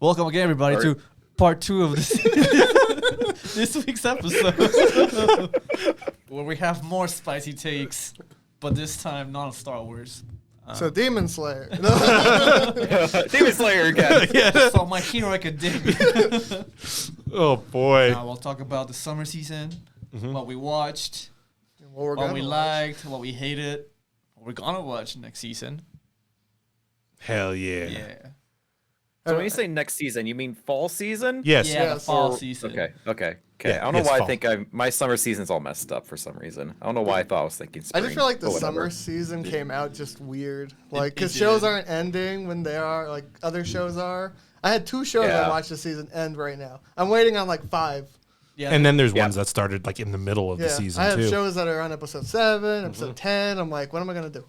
Welcome again, everybody, to part 2 of this this week's episode, where we have more spicy takes, but this time not on Star Wars. So Demon Slayer. Demon Slayer again. Yeah. So My Hero Academia. Oh boy. Now we'll talk about the summer season, what we watched, what we liked, what we hated, what we're gonna watch next season. Hell yeah. Yeah. So when you say next season, you mean fall season? Yes. Yeah, the fall season. Okay. Yeah, I don't know yes, why fall. I think my summer season's all messed up for some reason. I don't know why I thought I was thinking I spring. just feel like the but whatever. summer season came out just weird. Like, it because did. shows aren't ending when they are, like other shows are. I had 2 shows I Yeah. watched this season end right now. I'm waiting on like 5. Yeah. And then there's Yeah. ones that started like in the middle of the season I have too. shows that are on episode 7, episode 10. I'm like, what am I going to do?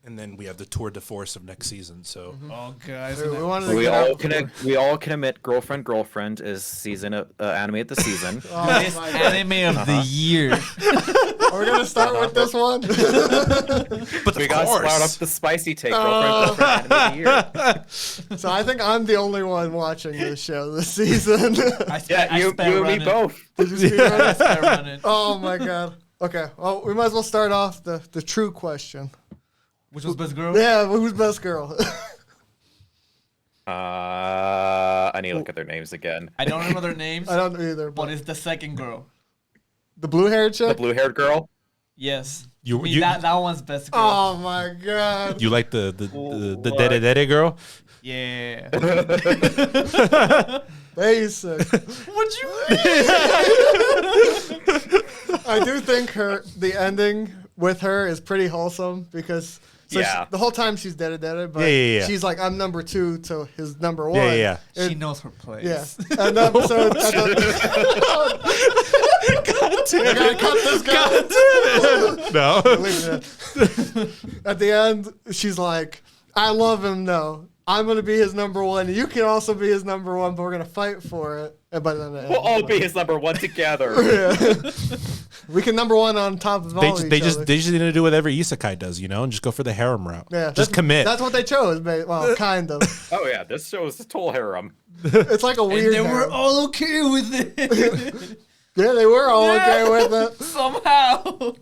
And then we have the tour de force of next season. So Oh, guys. we wanted to We get all out can we all can admit girlfriend is season anime of the season. Oh This my God. anime of the year. Are we going to start with this one? but We of gotta course. sprout up the spicy take. Girlfriend anime of the year. So I think I'm the only one watching this show this season. Yeah, you and me both. Did you see that? I run it. Oh my God. Okay, well, we might as well start off the true question. Which was best girl? Yeah, who's best girl? I need to look at their names again. I don't remember their names, I don't know either. but But it's the second girl. the blue-haired The chick? blue-haired girl. Yes. You- I mean, you- that one's best girl. Oh my God. You like the What? dede dede girl? Yeah. Basic. What'd you mean? I do think the ending with her is pretty wholesome because Yeah. the whole time she's dead, but Yeah. she's like, I'm number 2 to his number 1. Yeah. She And- knows her place. Yeah. And so I gotta cut this guy. No. Leave it in. At the end, she's like, I love him though. I'm gonna be his number 1. You can also be his number 1, but we're gonna fight for it. And by the end of the We'll all be his number 1 together. Yeah. We can number 1 on top of all each other. They just need to do whatever isekai does, and just go for the harem route. Yeah, Just commit. That's what they chose. Well, kind of. Oh yeah, this show is a total harem. It's like a And weird. they were harem. all okay with it. Yeah, they were all okay with it. Somehow.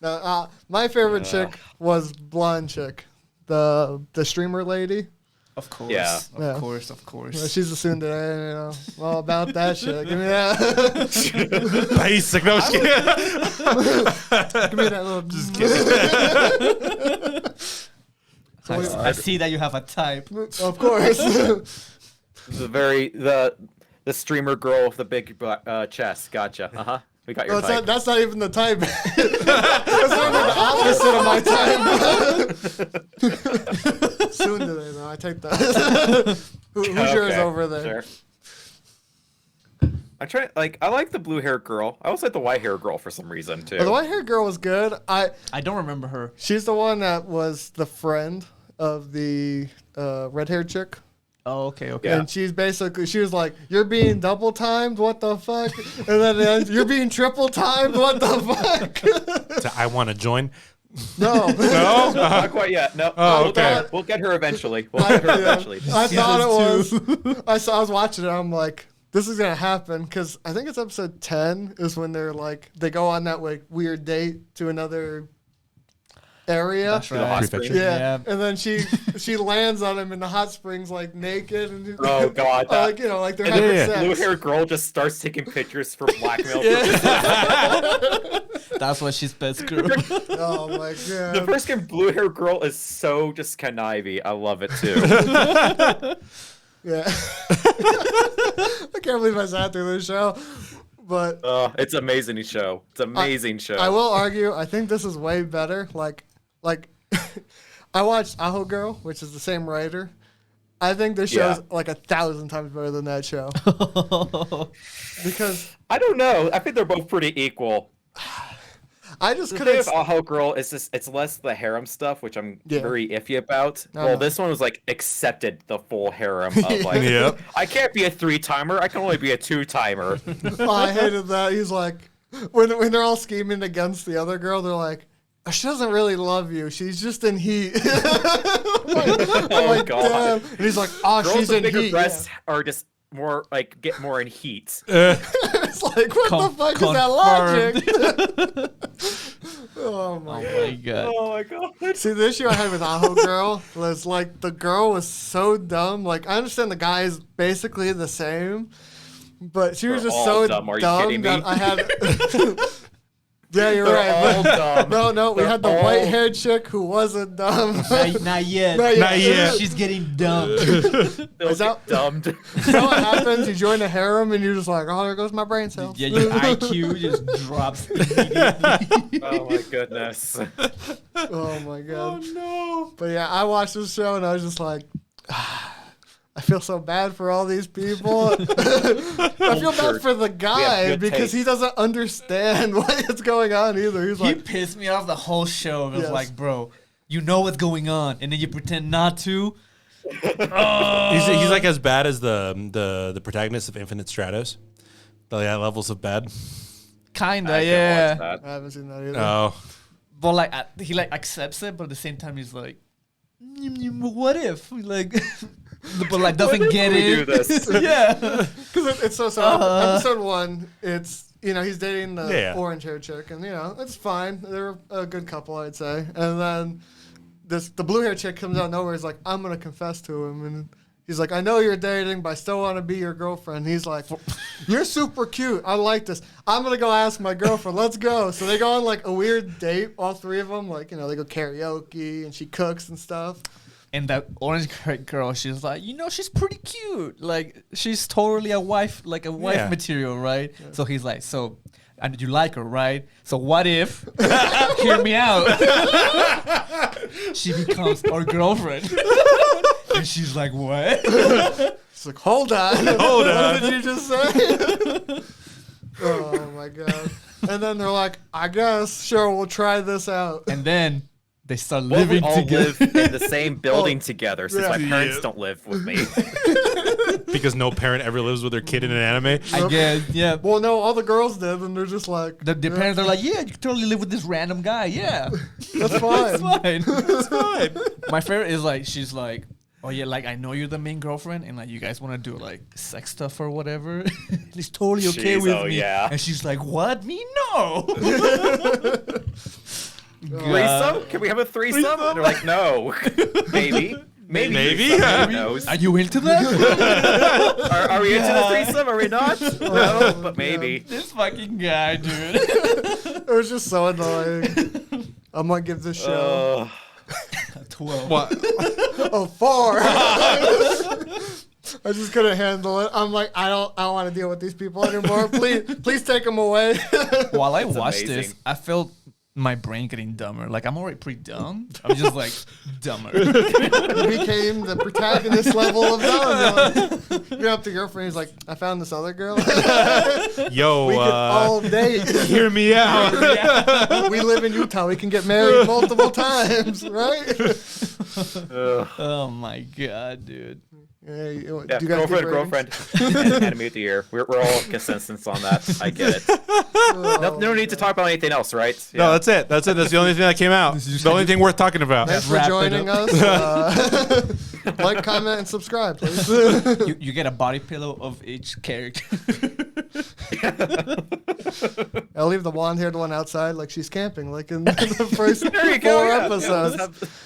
No, my favorite chick was blonde chick, the streamer lady. Of course. Yeah. Of course. She's a tsundere, all about that shit. Give me that. Basic. No, Give me that little. Just kidding. I see that you have a type. Of course. The streamer girl with the big chest. Gotcha. We got your Well, type. that's not even the type. That's literally the opposite of my type. Tsundere, though. I take that. Who's yours Okay, over there? Sure. I like the blue hair girl. I also like the white hair girl for some reason too. Oh, the white haired girl was good. I don't remember her. She's the one that was the friend of the red haired chick. Oh, okay. Yeah. And she was like, you're being double timed, what the fuck? And then you're being triple timed, what the fuck? So I want to join. No. No. Not quite yet. No. Oh, okay. We'll get her eventually. We'll get her eventually. I thought it was. I was watching it. I'm like, this is gonna happen because I think it's episode 10 is when they go on that like weird date to another area. That's right. Prefecture. Yeah. Yeah. And then she lands on him in the hot springs like naked and Oh god. like like they're And having yeah. the sex. blue hair girl just starts taking pictures for blackmail. That's why she's best girl. Oh my The God. first blue hair girl is so just conniving. I love it too. Yeah. I can't believe I sat through this show. But It's an amazing show. It's an amazing show. I will argue, I think this is way better. Like I watched Aho Girl, which is the same writer. I think this show's Yeah. like 1,000 times better than that show. Because I don't know. I think they're both pretty equal. I just The thing couldn't. with Aho Girl is just it's less the harem stuff, which I'm Yeah. very iffy about. I know. Well, this one was like accepted the full harem of like Yep. I can't be a 3-timer, I can only be a 2-timer. I hated that. He's like, when they're all scheming against the other girl, they're like, she doesn't really love you. She's just in heat. I'm Oh, like, God. damn. And he's like, oh, Girls she's with in bigger heat. breasts are just more like get more in heat. It's like, what the fuck is that logic? Oh Oh my my god. Oh my god. See, the issue I had with Aho Girl was like the girl was so dumb. Like I understand the guy is basically the same, but she was They're just all so dumb. Are you dumb kidding that me? I had. Yeah, you're They're right. all but- dumb. No, we They're had the all- white-haired chick who wasn't dumb. Not yet. Not yet. She's getting dumb. They'll Is that- get dumbed. You know what happens? You join a harem and you're just like, oh, there goes my brain cells. Yeah, your IQ just drops immediately. Oh my goodness. Oh my god. no. But yeah, I watched this show and I was just like, I feel so bad for all these people. I feel bad for the guy good because he taste. doesn't understand what is going on either. He's He like, pissed me off the whole show. It was Yes. like, bro, you know what's going on, and then you pretend not to. He's like as bad as the protagonist of Infinite Stratos. The levels of bad. Kinda, I yeah. can't watch I haven't seen that either. Oh, But like, he like accepts it, but at the same time, he's like, what if? Like, but like doesn't What if get we it. do this? Yeah. Because it's so episode 1, it's, he's dating the Yeah. orange hair chick, and, it's fine. They're a good couple, I'd say. And then the blue hair chick comes out of nowhere. He's like, I'm going to confess to him. And he's like, I know you're dating, but I still want to be your girlfriend. He's like, you're super cute. I like this. I'm going to go ask my girlfriend. Let's go. So they go on like a weird date, all three of them. Like, they go karaoke, and she cooks and stuff. And that orange girl, she's like, she's pretty cute. Like, she's totally a wife, like a wife Yeah. material, right? So he's like, and you like her, right? So what if, hear me out, she becomes our girlfriend? And she's like, what? She's like, hold on. What did you just say? Oh, my God. And then they're like, I guess, sure, we'll try this out. And then they start Well, we living all together. live in the same building together since my yeah. parents don't live with me. because no parent ever lives with their kid in an anime. I guess, yeah. Well, no, all the girls did, and they're just like, The parents are like, yeah, you can totally live with this random guy. Yeah. that's fine. It's fine. It's fine. My favorite is like, she's like, oh yeah, like I know you're the main girlfriend, and like you guys want to do like sex stuff or whatever. And it's totally okay Jeez, with oh, me. yeah. And she's like, what? Me? No. Threesome? Can we have a threesome? And they're like, no. Maybe. Maybe. Maybe? threesome, Yeah. who knows? Are you into that? Are we into the Yeah. threesome? Are we not? No, but maybe. This fucking guy, dude. It was just so annoying. I'm gonna give this show 12. What? 4. I just couldn't handle it. I'm like, I don't want to deal with these people anymore. Please take them away. While I watched this, amazing. I felt my brain getting dumber. Like I'm already pretty dumb. I'm just like dumber. You became the protagonist level of dumb. You're up to your girlfriend. He's like, I found this other girl. Yo, We could all date. hear me out. We live in Utah. We can get married multiple times, right? Oh my god, dude. Hey, do Yeah, you guys get girlfriend, ratings? and anime of the year. We're all consensus on that. I get it. No need to talk about anything else, right? No, that's it. That's it. That's the only thing that came out. The only thing worth talking about. Thanks for Wrap it joining up. us. Like, comment, and subscribe, please. You get a body pillow of each character. I'll leave the blonde-haired one outside like she's camping, like in the first There you 4 go. yeah. episodes.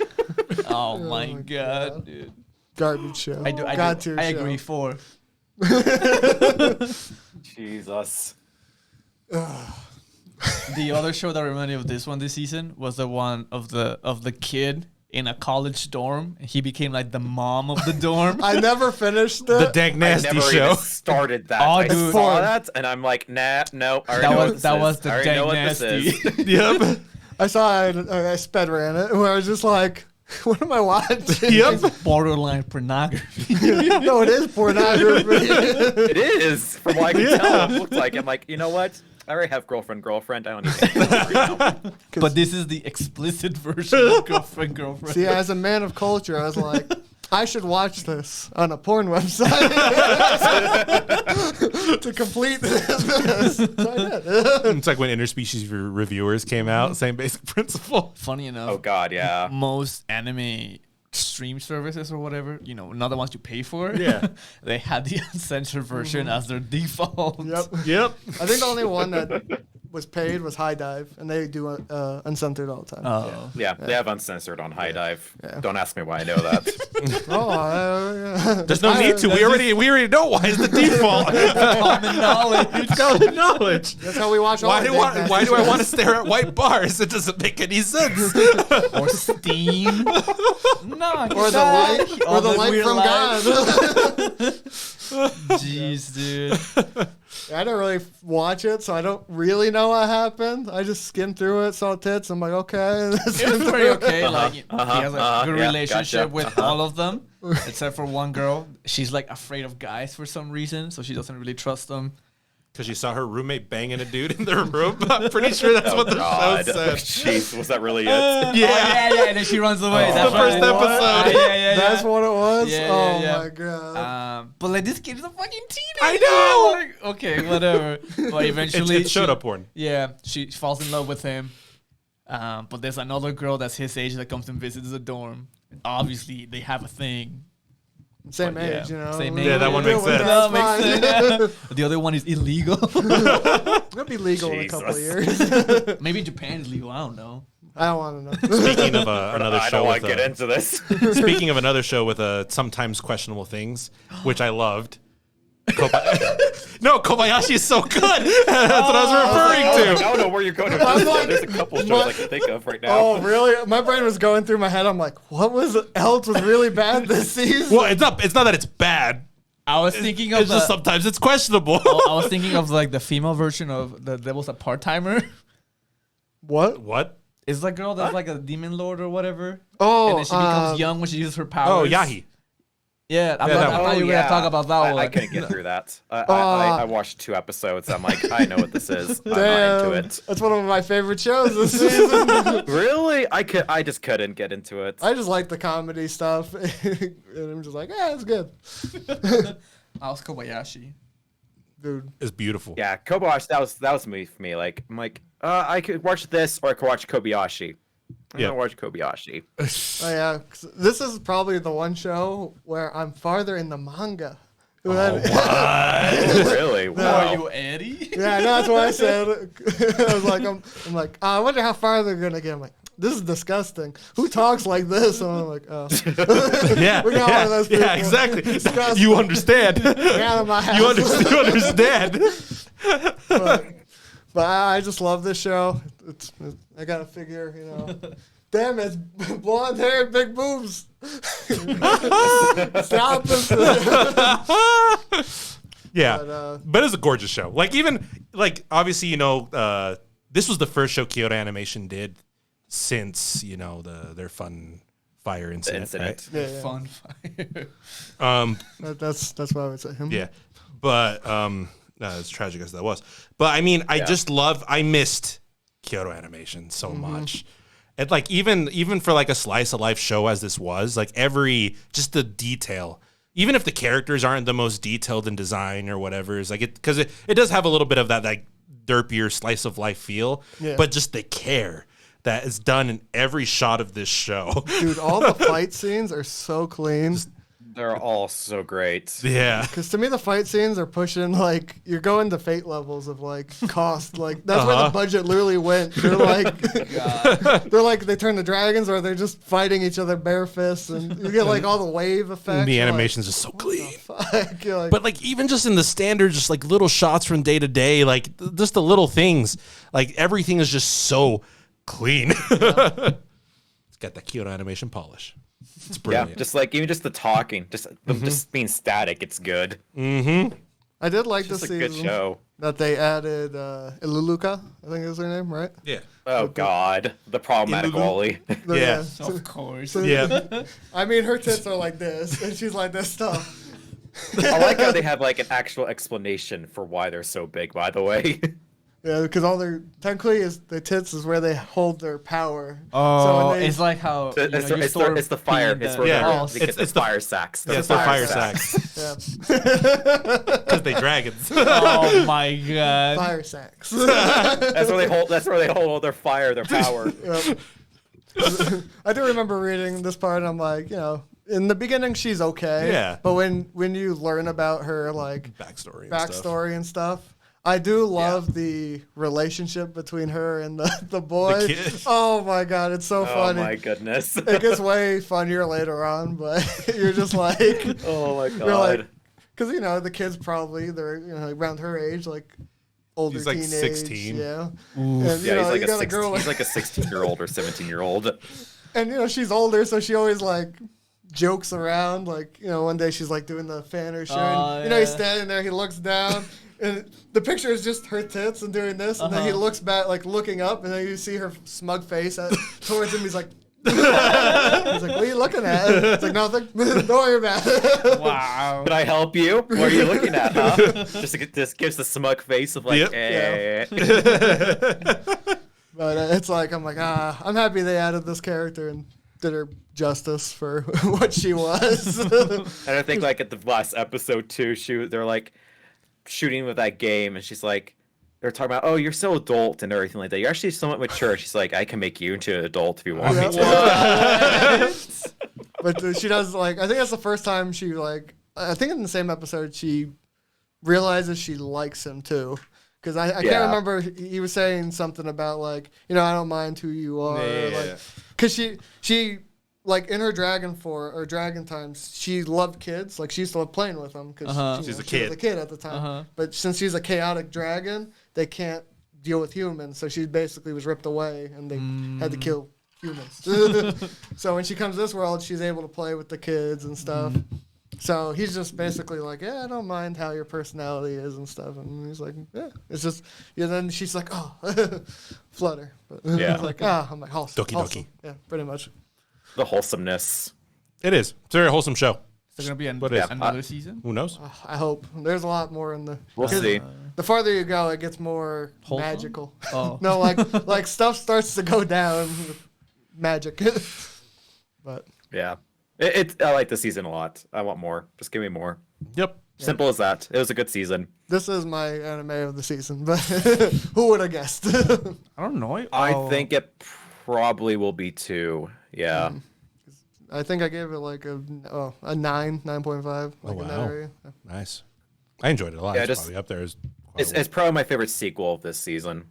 Oh my my god, God. dude. Garbage show. I God-tier show. agree. 4. Jesus. The other show that reminded me of this one this season was the one of the kid in a college dorm. He became like the mom of the dorm. I never finished it. The Dank I Nasty never show. even started that. Oh, I dude. saw that, and I'm like, nah, no. I already know what this that is. was the I already know what Dank this Nasty. is. Yep. I saw it. I sped ran it. Where I was just like, what am I watching? Yep. Borderline pornography. No, it is pornography. It is, from what I can tell. It looks like. I'm like, you know what? I already have girlfriend. I don't need anything else right now. But this is the explicit version of girlfriend. See, as a man of culture, I was like, I should watch this on a porn website to complete this. So I did. It's like when interspecies reviewers came out. Same basic principle. Funny enough. Oh God, yeah. Most anime stream services or whatever, not the ones you pay for. Yeah. They had the uncensored version as their default. Yep. I think the only one that was paid was High Dive, and they do uncensored all the time. Oh. Yeah, they have uncensored on High Dive. Yeah. Don't ask me why I know that. There's no need to. We already know why is the default. Common knowledge. Common knowledge. That's how we watch all Why the do Date I Night. want to stare at white bars? It doesn't make any sense. Or Steam. No, Or the light from God. Jeez, dude. I don't really watch it, so I don't really know what happened. I just skimmed through it, saw tits. I'm like, okay. It was pretty okay. Like he has a good yeah, relationship gotcha. with all of them, except for one girl. She's like afraid of guys for some reason, so she doesn't really trust them. Because she saw her roommate banging a dude in their room. I'm pretty sure that's what the God. show said. Jeez, was that really it? Yeah, yeah, and then she runs away. That's the first episode. Yeah. That's what it was? Yeah, yeah. My God. But like this kid is a fucking teenager. I know! Like, okay, whatever. But eventually, It's showed up porn. Yeah, she falls in love with him. But there's another girl that's his age that comes and visits the dorm. Obviously, they have a thing. Same But age, yeah, you know. same Yeah, age. that one makes sense. No, That's makes fine. sense. The other one is illegal. It'll be legal in a couple of Jesus. years. Maybe Japan is legal. I don't know. I don't want to know. Speaking of another I show don't want with to get into this. speaking of another show with sometimes questionable things, which I loved. Kobayashi is so good. That's what I was referring I to. don't know where you're going with I'm this. like- There's a couple shows I can think of right now. Oh, really? My brain was going through my head. I'm like, what else was really bad this season? Well, it's not that it's bad. I was thinking of It's just sometimes it's questionable. I was thinking of like the female version of the Devil's a part-timer. What? What? It's the girl that's like a demon lord or whatever. Oh, And then she becomes young when she uses her powers. Oh, Yahi. Yeah, I that thought one. you were gonna talk about that one. I couldn't get through that. I watched 2 episodes. I'm like, I know what this is. I'm not Damn. into it. That's one of my favorite shows this season. Really? I just couldn't get into it. I just like the comedy stuff. And I'm just like, yeah, it's good. I was Kobayashi. Dude. It's beautiful. Yeah, Kobayashi. That was me for me. Like, I'm like, I could watch this or I could watch Kobayashi. I'm Yeah. gonna watch Kobayashi. Oh, yeah. 'Cause this is probably the one show where I'm farther in the manga. Really? Are Wow. you Eddie? Yeah, no, that's what I said. I was like, I'm like, I wonder how far they're gonna get. I'm like, this is disgusting. Who talks like this? And I'm like, oh, Yeah, We're not one of those yeah, people. exactly. Disgusting. You understand. get out of my house. You understand. But I just love this show. I gotta figure, damn, it's blonde hair, big boobs. Stop this. Yeah, but it's a gorgeous show. Like obviously this was the first show Kyoto Animation did since their fun fire incident. Right? Yeah. Fun fire. That's what I would say. Yeah, but as tragic as that was, but I mean, I missed Kyoto Animation so much. And like even for like a slice of life show as this was, like just the detail, even if the characters aren't the most detailed in design or whatever, is like because it does have a little bit of that like derpier slice of life feel, but just the care that is done in every shot of this show. Dude, all the fight scenes are so clean. They're all so great. Yeah. Because to me, the fight scenes are pushing, like, you're going to Fate levels of, like, cost. Like, that's where the budget literally went. They're like, they turn the dragons or they're just fighting each other bare fists. And you get, like, all the wave effects. The You're animation's just so clean. Fuck. You're like, But like even just in the standard, just like little shots from day to day, like just the little things, like everything is just so clean. It's got that Kyoto Animation polish. It's brilliant. Yeah, just like even just the talking, just being static, it's good. I did like It's this a good season show. that they added Iluluka, I think is her name, right? Yeah. Oh God, the problematic Wally. Yeah. Of course. Yeah. I mean, her tits are like this, and she's like this stuff. I like how they have like an actual explanation for why they're so big. By the way, Yeah, because all their technically is the tits is where they hold their power. Oh, when they- it's like how you know, you It's store the fire. pee in It's the where Yeah. house. they get It's the the- fire sacks. Yeah, it's the fire sacks. Yeah, Because they dragons. Oh my god. fire sacks. That's where they hold. That's where they hold all their fire, their power. Yep. I do remember reading this part, and I'm like, in the beginning she's okay. Yeah. But when you learn about her like Backstory and stuff. I do love the relationship between her and the boy. The kid. Oh my god, it's so Oh funny. my goodness. It gets way funnier later on, but you're just like, Oh my you're like, god. because the kids probably they're around her age, like older He's like teenage, 16. yeah. Oof. And, Yeah, you got a girl, he's like a 16-year-old or 17-year-old. and she's older, so she always like jokes around. Like one day she's like doing the fanner show, and yeah. he's standing there, he looks down. And the picture is just her tits and doing this, and then he looks back, like looking up, and then you see her smug face towards him. He's like, he's like, "What are you looking at?" It's like, "Nothing. Don't worry about it." Wow. Can I help you? What are you looking at, huh? Just gives the smug face of like, Yep. eh. But it's like I'm like, I'm happy they added this character and did her justice for what she was. And I think like at the last episode too, they're like shooting with that game, and she's like, they're talking about, oh, you're so adult and everything like that. You're actually somewhat mature. She's like, I can make you into an adult if you want me to. But she does like, I think that's the first time she like, I think in the same episode she realizes she likes him too. Because I can't Yeah. remember, he was saying something about like, I don't mind who you are. Yeah. Because she like in her dragon times, she loved kids. Like she used to love playing with them because She's a she was kid. a kid at the time. But since she's a chaotic dragon, they can't deal with humans. So she basically was ripped away, and they had to kill humans. So when she comes to this world, she's able to play with the kids and stuff. So he's just basically like, yeah, I don't mind how your personality is and stuff. And he's like, yeah, it's just, then she's like, oh, flutter. But Yeah. it's like, I'm like, wholesome. Doki wholesome. doki. Yeah, pretty much. The wholesomeness. It is. It's a very wholesome show. Is there gonna be But it's- another season? Who knows? I hope. There's a lot more in the. We'll 'cause see. The farther you go, it gets more Wholesome? magical. Oh. No, like stuff starts to go down with magic. But Yeah. I like the season a lot. I want more. Just give me more. Yep. Simple as that. It was a good season. this is my anime of the season. But who would have guessed? I don't know. I think it probably will be 2. Yeah. I think I gave it like a 9.5. Like in that wow. area. Nice. I enjoyed it a lot. Yeah, it's just- probably up there. It's probably my favorite sequel of this season.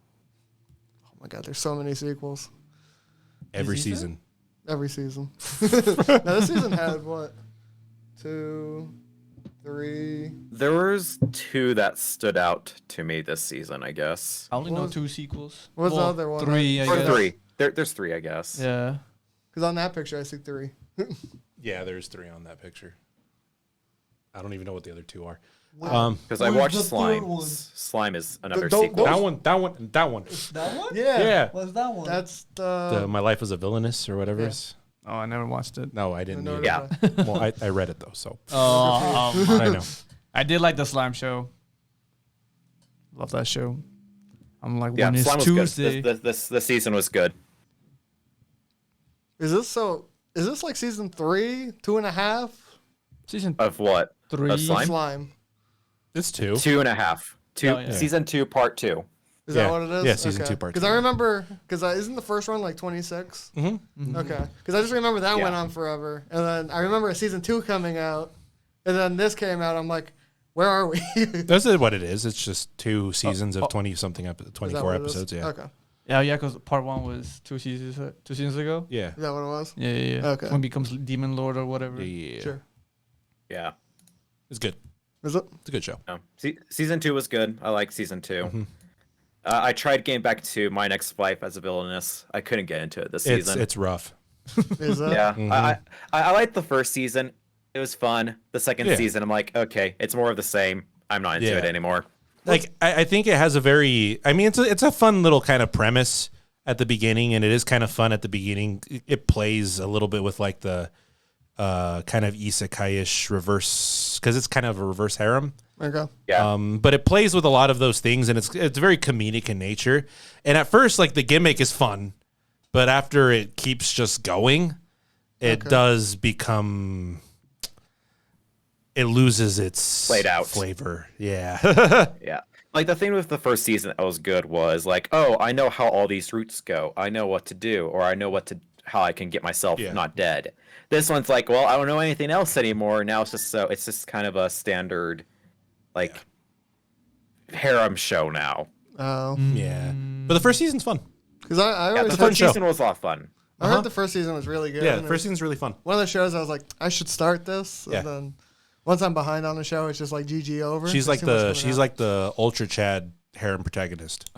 Oh my god, there's so many sequels every season? season. every season. Now this season had what? 2, 3. There was 2 that stood out to me this season, I guess. I only What know was- 2 sequels. what was the other one? 3, I Or guess. 3. There's 3, I guess. Yeah. Because on that picture I see 3. Yeah, there's 3 on that picture. I don't even know what the other 2 are. Because I Where's watched the third Slime. one? Slime is another Don't- sequel. That one, and that one. That one? Yeah. Yeah. What's that one? That's The My Life as a Villainous or whatever. Yeah. It's- Oh, I never watched it. No, I didn't. No, either. Yeah. Well, I read it though, so Oh, I know. I did like the slime show. Love that show. I'm like, Yeah, when is Slime was Tuesday? good. This season was good. Is this like season 3, 2.5? Season Of what? 3. Of Slime? Slime. It's 2. 2.5. Oh, yeah. Season 2, part 2. Is Yeah. that what it is? Yeah, season 2, part Because 2. I remember, isn't the first one like 26? Mm-hmm. Okay. Because I just remember that Yeah. went on forever. And then I remember season 2 coming out. And then this came out. I'm like, where are we? That's what it is. It's just 2 seasons of 20 something, Is that 24 what it is? episodes. Yeah. Okay. Yeah, because part 1 was 2 seasons ago. Yeah. Is that what it was? Yeah. Okay. When he becomes Demon Lord or whatever. Yeah. Sure. Yeah. It's good. Is it? It's a good show. No. Season 2 was good. I like season 2. Mm-hmm. I tried getting back to My Next Life as a Villainous. I couldn't get into it this season. It's rough. Is it? Yeah. Mm-hmm. I liked the first season. It was fun. The second Yeah. season, I'm like, okay, it's more of the same. I'm not into Yeah. it anymore. Like I think it has a very. I mean, it's a fun little kind of premise at the beginning, and it is kind of fun at the beginning. It plays a little bit with like the kind of isekai-ish reverse, because it's kind of a reverse harem. Okay. Yeah. But it plays with a lot of those things, and it's very comedic in nature. And at first, like, the gimmick is fun, but after it keeps just going, it does become. It loses its Played out flavor. Yeah. Yeah. Like the thing with the first season that was good was like, oh, I know how all these routes go. I know what to do, or I know how I can get myself not dead. This one's like, well, I don't know anything else anymore. Now it's just kind of a standard, like, harem show now. Oh. Yeah. But the first season's fun. Because I Yeah, always the heard, first season was a lot of fun. I heard the first season was really good. Yeah, and the first season's really fun. one of the shows I was like, I should start this. Yeah. And then once I'm behind on the show, it's just like GG over. She's There's like too much coming out. like the Ultra Chad harem protagonist.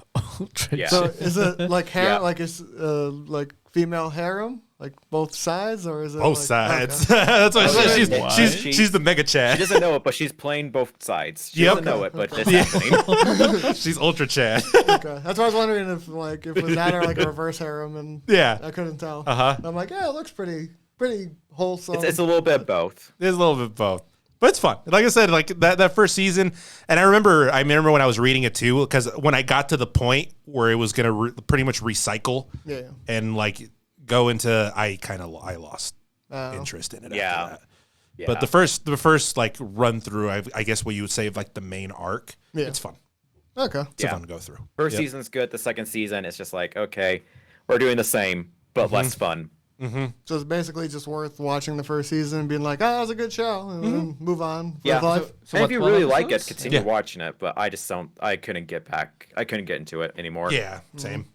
Yeah. So is it like harem? Yeah. Like it's like female harem, like both sides, or is it Both like, sides. Okay. That's why Okay. she's the mega She Chad. doesn't know it, but she's playing both sides. She Yep. doesn't know it, but it's happening. She's Ultra Chad. Okay. That's why I was wondering if it was that or like a reverse harem, and Yeah. I couldn't tell. Uh-huh. I'm like, yeah, it looks pretty wholesome. It's a little bit of both. There's a little bit of both. But it's fun. Like I said, like that first season, and I remember when I was reading it too, because when I got to the point where it was gonna pretty much recycle Yeah. and like go into, I lost Oh. interest in it. Yeah. After that. Yeah. But the first like run through, I guess what you would say of like the main arc, Yeah. it's fun. Okay. It's fun to go through. First Yep. season's good. The second season, it's just like, okay, we're doing the same, but less fun. So it's basically just worth watching the first season and being like, oh, that was a good show, and then move on. With Yeah. life. And what, if you 12 really like it, episodes? continue Yeah. watching it. But I just don't. I couldn't get into it anymore. Yeah, same.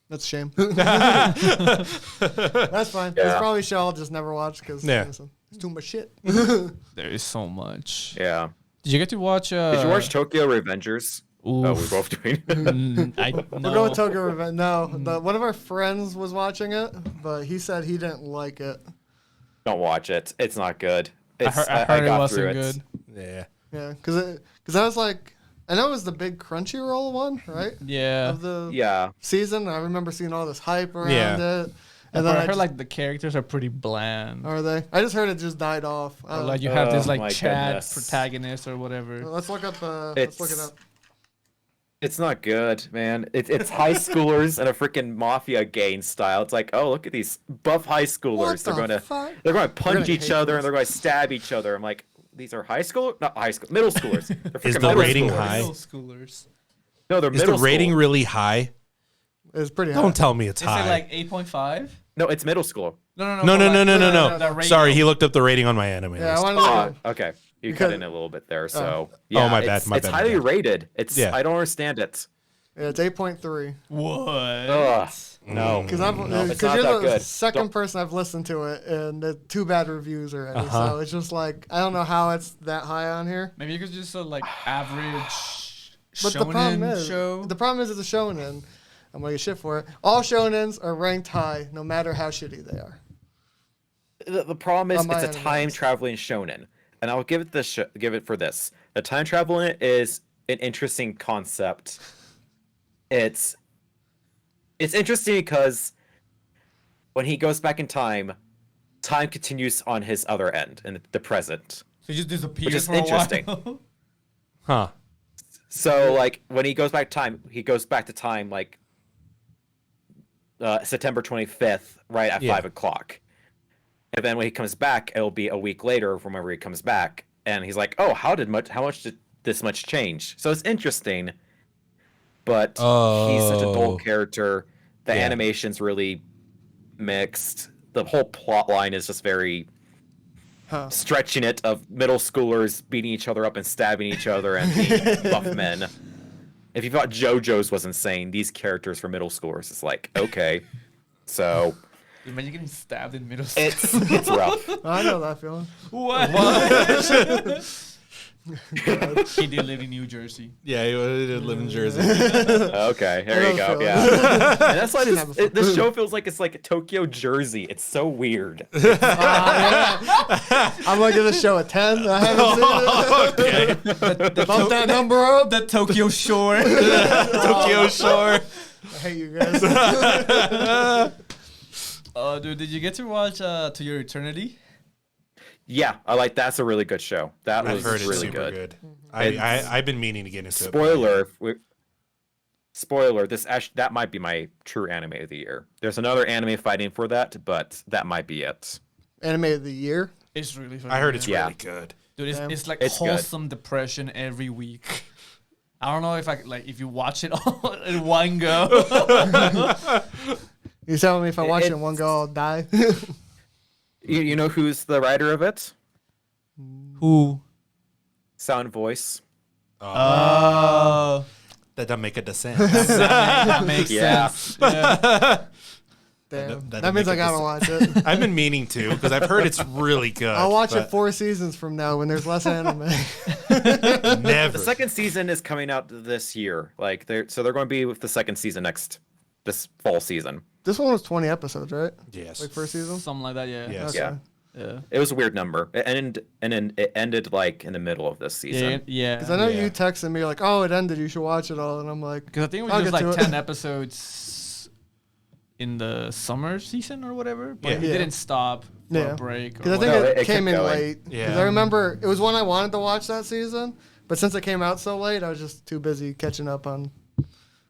That's a shame. That's fine. Yeah. It's probably a show I'll just never watch because Yeah. it's too much shit. There is so much. Yeah. Did you get to watch? Did you watch Tokyo Revengers? Oh, we're Oof. both doing. I We'll no. go with Tokyo Revenge. No, one of our friends was watching it, but he said he didn't like it. Don't watch it. It's not good. I It's, heard it got wasn't through good. Yeah. Yeah, because I was like, I know it was the big Crunchyroll one, right? Yeah. Of the Yeah. season. I remember seeing all this hype around Yeah. it. And And then I I heard just, like the characters are pretty bland. are they? I just heard it just died off. Or, like you have this Oh like my Chad goodness. protagonist or whatever. Let's look up. Let's look it It's- up. It's not good, man. It's high schoolers in a freaking mafia gang style. It's like, oh, look at these buff high schoolers. What They're the going to fuck? punch gonna each hate other this. and they're going to stab each other. I'm like, these are high school, not high school, middle schoolers. They're Is freaking the middle rating schoolers. high? Middle schoolers. No, they're Is middle the rating school. really high? It's pretty high. Don't tell me it's Is high. it like 8.5? No, it's middle school. No. no, no, no, no, no, no, the no. rating. Sorry, he looked up the rating on my anime Yeah, I list. wanted to. Oh, okay. You Because- cut in a little bit there, so Oh, yeah. my bad, It's, my it's bad, my highly bad. rated. It's Yeah. I don't understand it. Yeah, it's 8.3. What? Ugh, no. Because No, it's not you're that the good. second Don't- person I've listened to it, and the 2 bad reviews already. Uh-huh. So it's just like I don't know how it's that high on here. Maybe you could just like average But the problem shonen is, show. the problem is it's a shonen. I'm gonna get shit for it. All shonens are ranked high, no matter how shitty they are. The problem is On my it's a end, time yes. traveling shonen, and I'll give it give it for this. The time traveling is an interesting concept. It's interesting because when he goes back in time continues on his other end in the present. So he just disappears Which is for interesting. a while. Huh. So like when he goes back to time like September 25th, right at Yeah. 5 o'clock. And then when he comes back, it'll be a week later from whenever he comes back, and he's like, "Oh, how much did this much change?" So it's interesting, but he's such a dull Oh. character. The Yeah. animation's really mixed. The whole plot line is just very Huh. stretching it of middle schoolers beating each other up and stabbing each other and being buff men. If you thought JoJo's was insane, these characters for middle schoolers is like, okay. So Imagine getting stabbed in middle school. it's rough. I know that feeling. What? He did live in New Jersey. Yeah, he did live in Jersey. Okay, there you go. Yeah. And that's why this show feels like it's like Tokyo Jersey. It's so weird. Yeah. I'm gonna give this show a 10. I haven't seen it. Bump that number up. The Tokyo Shore. Tokyo Shore. I hate you guys. Dude, did you get to watch To Your Eternity? Yeah, I like that's a really good show. That I've was heard it's really super good. good. I've been meaning to get into it. Spoiler, that might be my true anime of the year. There's another anime fighting for that, but that might be it. Anime of the year. It's really fun. I heard it's Yeah. really good. Dude, it's like It's good. wholesome depression every week. I don't know if you watch it all in one go. You telling me if I watch it in one go, I'll die? You know who's the writer of it? Who? Sound Voice. Oh. That doesn't make a descent. That makes Yeah. sense. Yeah. Damn. That That means I make it gotta watch it. I've been meaning to because I've heard it's really good. I'll watch it but 4 seasons from now when there's less anime. Never. The second season is coming out this year. Like they're going to be with the second season this fall season. This one was 20 episodes, right? Yes. Like first season? Something like that, yeah. Yes. Okay. Yeah. It was a weird number. And then it ended like in the middle of this season. Yeah. Because I know Yeah. you texted me, you're like, oh, it ended, you should watch it all. And I'm like, Because I think it I'll was just get like to it. 10 episodes in the summer season or whatever. But Yeah. it Yeah. didn't stop for Yeah. a break. because I Or think No, whatever. it it came kept in going. late. Yeah. 'Cause I remember it was one I wanted to watch that season, but since it came out so late, I was just too busy catching up on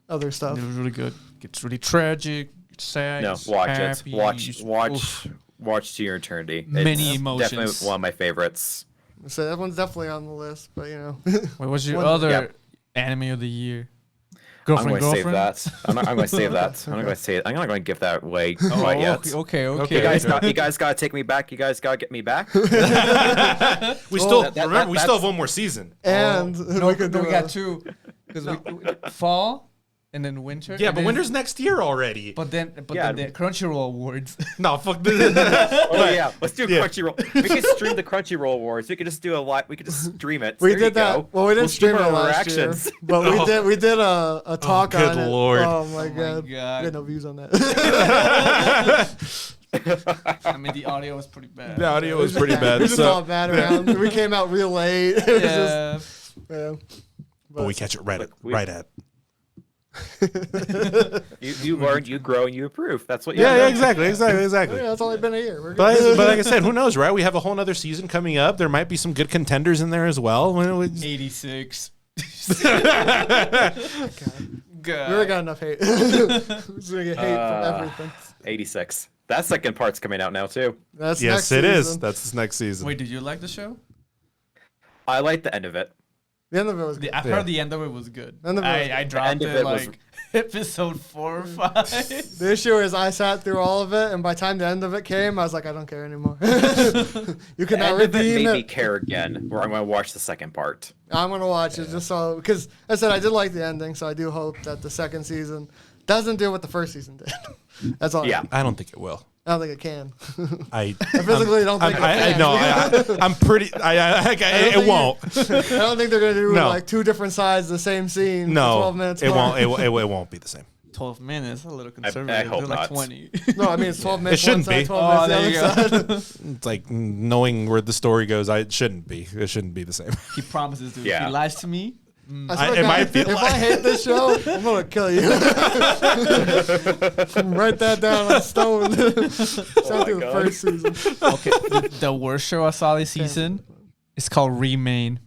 other stuff. It was really good. It's really tragic. It's sad. No, it's watch happy, it. Watch oof. watch to your eternity. Many It's emotions. Definitely one of my favorites. So that one's definitely on the list, but you know. What was your One- other Yeah. anime of the year? I'm Girlfriend, going to save girlfriend? that. I'm going to save that. I'm not going to say it. I'm not going to give that away quite yet. Okay. You guys got to take me back. You guys got to get me back. We still that- we still have one more season. And No, we could do we a- got two. Because fall and then winter. Yeah, and but then- winter's next year already. But then Yeah. the Crunchyroll awards. No, fuck this. Oh yeah, let's do Yeah. Crunchyroll. We could stream the Crunchyroll Wars. We could just do a live. We could just stream it. We There you did that. go. Well, we didn't We'll stream it our last year, reactions. but we did a talk good on it. Lord. Oh my my god. God. We had no views on that. I mean, the audio was pretty bad. The audio was pretty we bad. just So, all bad around. We came out real late. It was Yeah. just, yeah. but we catch it right at. You learn, you grow, and you improve. That's what. You Yeah, learn. exactly. Yeah, it's only been a year. We're good. But like I said, who knows, right? We have a whole nother season coming up. There might be some good contenders in there as well. 86. we already got enough hate. We're just gonna get hate from everything. 86. That second part's coming out now too. That's Yes, next it is. season. That's this next season. Wait, did you like the show? I like the end of it. The end of it was good. I heard the end of it was good. End of it was I good. dropped End of it it was- like episode 4 or 5. The issue is I sat through all of it, and by the time the end of it came, I was like, I don't care anymore. You The cannot end of it redeem made me it. care again. Where I'm going to watch the second part. I'm gonna watch it just so because I said I did like the ending, so I do hope that the second season doesn't do what the first season did. That's all. Yeah. I don't think it will. I don't think it can. I physically don't think it can. I'm pretty. It won't. I don't think they're gonna do No. like 2 different sides of the same scene. for No, 12 minutes. it apart. won't. It won't be the same. 12 minutes. A little conservative. hope They're like not. 20. No, I mean it's 12 minutes. shouldn't one side, be. 12 there minutes you the other side. It's like knowing where the story goes. It shouldn't be. It shouldn't be the same. He promises to. Yeah. He lies to me. I swear to it God, might be if I like- hate this show, I'm gonna kill you. Write that down on stone. Sound through the God. first season. Okay. The worst show I saw this season is called Remain.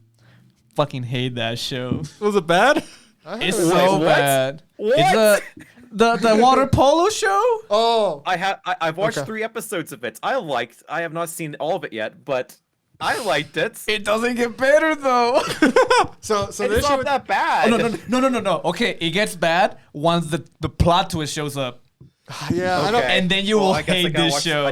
Fucking hate that show. Was it bad? It's heard it. so what? bad. What? It's the water polo show. Oh, I've watched Okay. 3 episodes of it. I have not seen all of it yet, but I liked it. It doesn't get better though. so It's the issue not with that bad. No. Okay, it gets bad once the plot twist shows up, yeah, I Okay. don't. and then you will I guess I hate gotta this watch- show.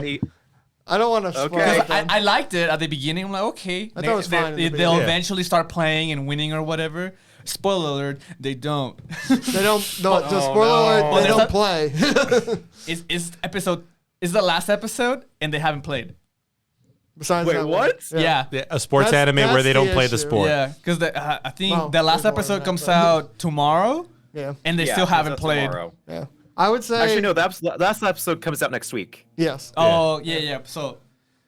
I don't want to spoil Okay. it. then. I liked it at the beginning. I'm like, okay, I thought it was fine in the they'll beginning. eventually start playing and winning or whatever. Spoiler alert, they don't. They don't. No, just Oh, spoiler alert. no. They There's don't a- play. It's the last episode, and they haven't played. Besides Wait, that one. what? Yeah. A sports That's- anime where that's they don't the play the issue. sport. Yeah, because I think Well, the last there's more episode than that, comes but- out tomorrow, Yeah. and they Yeah, still comes haven't out played. tomorrow. Yeah. I would say. Actually, no. The last episode comes out next week. Yes. Oh yeah. So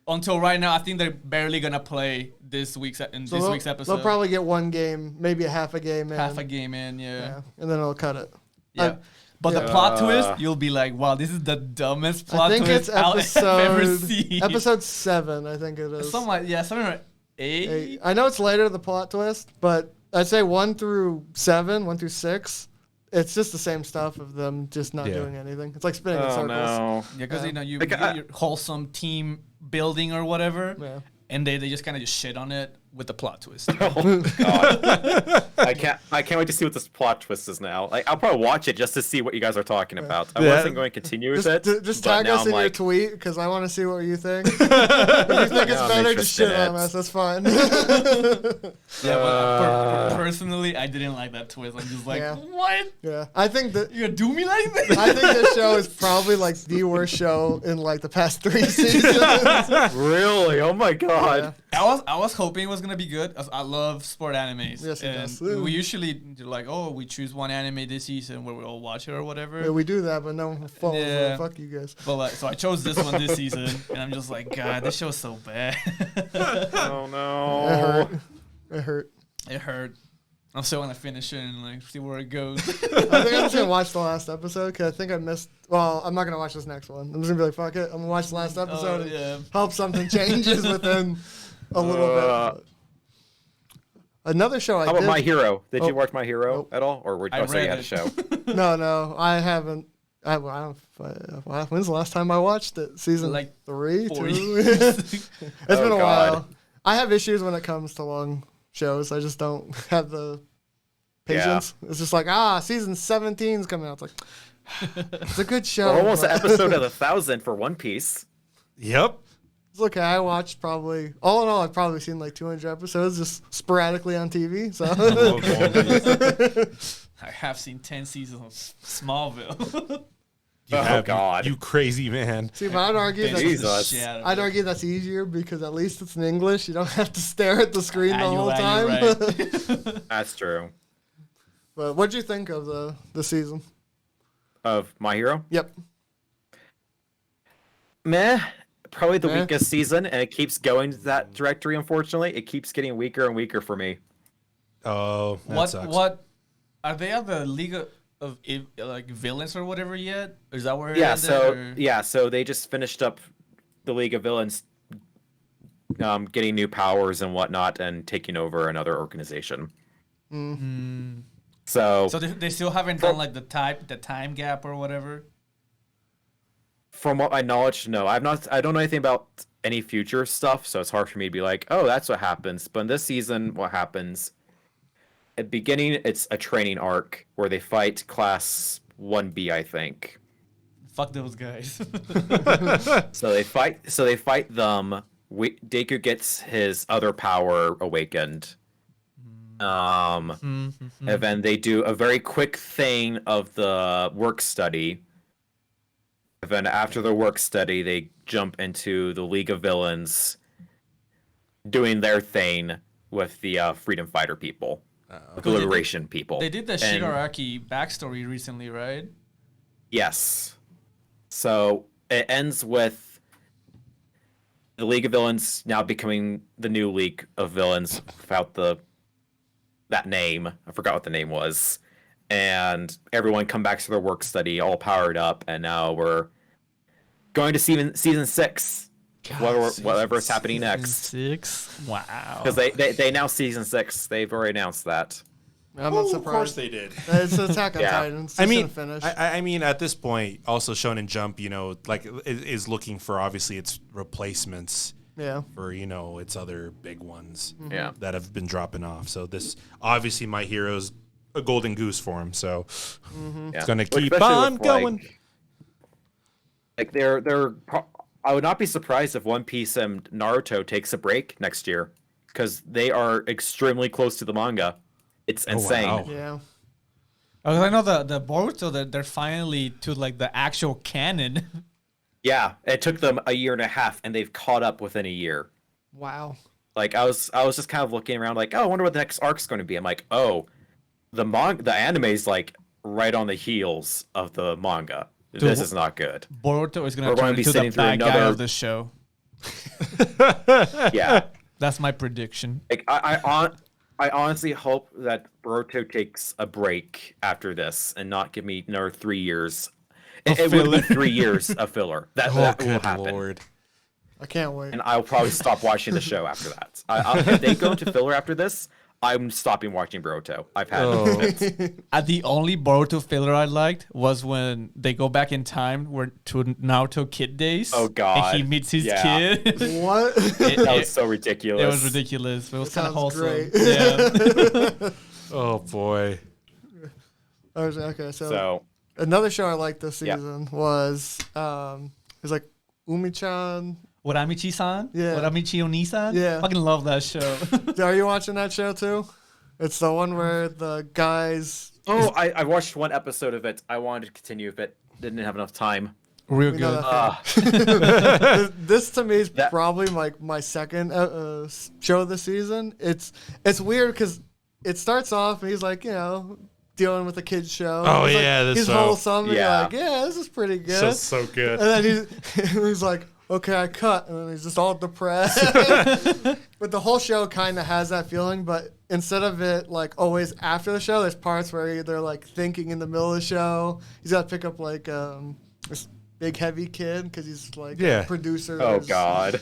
until right now, I think they're barely gonna play this week's They'll episode. probably get 1 game, maybe a half a game in. half a game in. Yeah. Yeah, and then it'll cut it. Yeah. But the plot twist, you'll be like, wow, this is the dumbest plot I think twist it's I've ever seen. episode 7. I think it is. Something like, yeah, something like 8. I know it's later, the plot twist, but I'd say 1 through 7, 1 through 6. It's just the same stuff of them just not doing anything. It's like spinning in circles. No. Yeah, because you get your wholesome team building or whatever, and they just kind of just shit on it with the plot twist. Oh God. I can't wait to see what this plot twist is now. Like I'll probably watch it just to see what you guys are talking about. I wasn't going to continue with it. Just but tag now us I'm in your like, tweet because I want to see what you think. If you think it's I'm better, just shit interested in on it. us. That's fine. Yeah, but personally, I didn't like that twist. I'm just like, what? Yeah, I think that You're gonna do me like this? I think this show is probably like the worst show in like the past 3 seasons. really? Oh my God. Yeah. I was hoping it was gonna be good. I love sport animes. Yes, it does. and we usually do like, oh, we choose one anime this season where we all watch it or whatever. Yeah, we do that, but no one follows. Yeah. Fuck you guys. But like, so I chose this one this season, and I'm just like, God, this show's so bad. Oh no. It hurt. It hurt. It hurt. I'm still gonna finish it and like see where it goes. I think I'm just gonna watch the last episode because I think I missed. Well, I'm not gonna watch this next one. I'm just gonna be like, fuck it. I'm gonna watch the last episode and yeah. hope something changes within a little bit. Another show I How did. about My Hero? Did you Oh. watch My Hero Nope. at all, or were I you say you read had a it. show? No, I haven't. When's the last time I watched it? Season Like 3, 4 2. years. It's been a God. while. I have issues when it comes to long shows. I just don't have the patience. It's just like, season 17's coming out. It's like, it's a good show. We're almost but- an episode of 1,000 for One Piece. Yep. It's okay. I watched probably, all in all, I've probably seen like 200 episodes just sporadically on TV. So I have seen 10 seasons of Smallville. Oh, God. You crazy man. see, but I'd argue Binged that the Jesus. shit out of I'd it. argue that's easier because at least it's in English. You don't have to stare at the screen the Ah, whole you're time. right. That's true. But what'd you think of the season? Of My Hero? Yep. Meh. Probably the Meh. weakest season, and it keeps going that directory, unfortunately. It keeps getting weaker and weaker for me. Oh, that What? sucks. What? Are they at the League of like villains or whatever yet? Is that where? it Yeah, ended, so or- so they just finished up the League of Villains, getting new powers and whatnot, and taking over another organization. So, So they still haven't done like the time gap or whatever. from what my knowledge, no, I don't know anything about any future stuff, so it's hard for me to be like, oh, that's what happens. But in this season, what happens? At the beginning, it's a training arc where they fight Class 1B, I think. Fuck those guys. So they fight them. Deku gets his other power awakened. And then they do a very quick thing of the work study. And then after the work study, they jump into the League of Villains, doing their thing with the freedom fighter people, the liberation people. They did the And- Shigaraki backstory recently, right? Yes. So it ends with the League of Villains now becoming the new League of Villains without that name. I forgot what the name was. And everyone come back to their work study, all powered up, and now we're going to season 6. Whatever is happening next. 6. Wow. Because they announced season 6. They've already announced that. I'm not Of course surprised. they did. It's Attack on Yeah. Titan. It's I just mean, gonna finish. I mean, at this point, also Shonen Jump, like is looking for obviously its replacements yeah. for its other big ones Yeah. that have been dropping off. So this obviously My Hero's a golden goose for him. So Yeah. gonna Especially keep on with, going. Like I would not be surprised if One Piece and Naruto takes a break next year, because they are extremely close to the manga. It's insane. wow. Yeah. Oh, I know the Boruto that they're finally to like the actual canon. Yeah, it took them a year and a half, and they've caught up within a year. Wow. Like I was just kind of looking around, like, oh, I wonder what the next arc's going to be. I'm like, oh, the anime's like right on the heels of the manga. This is not good. Boruto is gonna We're going turn to be into the sitting through bad guy another- of the show. Yeah, That's my prediction. like I honestly hope that Boruto takes a break after this and not give me another 3 years. It would be 3 years of filler. That will happen. Lord. I can't wait. And I'll probably stop watching the show after that. If they go into filler after this, I'm stopping watching Boruto. I've had it. The only Boruto filler I liked was when they go back in time to Naruto kid days. Oh, God. And he meets his Yeah. kid. What? That was so ridiculous. It was ridiculous. But it was kind of sounds wholesome. great. Yeah. Oh boy. Okay, So another show I liked this Yeah. season was it was like Umi-chan. Waramichi-san? Yeah. Waramichi Oni-san? Yeah. Fucking love that show. Are you watching that show too? It's the one where the guys. I watched one episode of it. I wanted to continue, but didn't have enough time. Real We know good. that this to me is That- probably like my second show of the season. It's weird because it starts off and he's like, dealing with a kid's show. Oh, He's like, yeah, this he's show. wholesome. And Yeah. you're like, yeah, this is pretty good. Show's so good. And then he's like, okay, I cut. And then he's just all depressed. But the whole show kind of has that feeling. But instead of it like always after the show, there's parts where they're like thinking in the middle of the show. He's got to pick up like this big heavy kid because he's like Yeah. a producer. Oh God.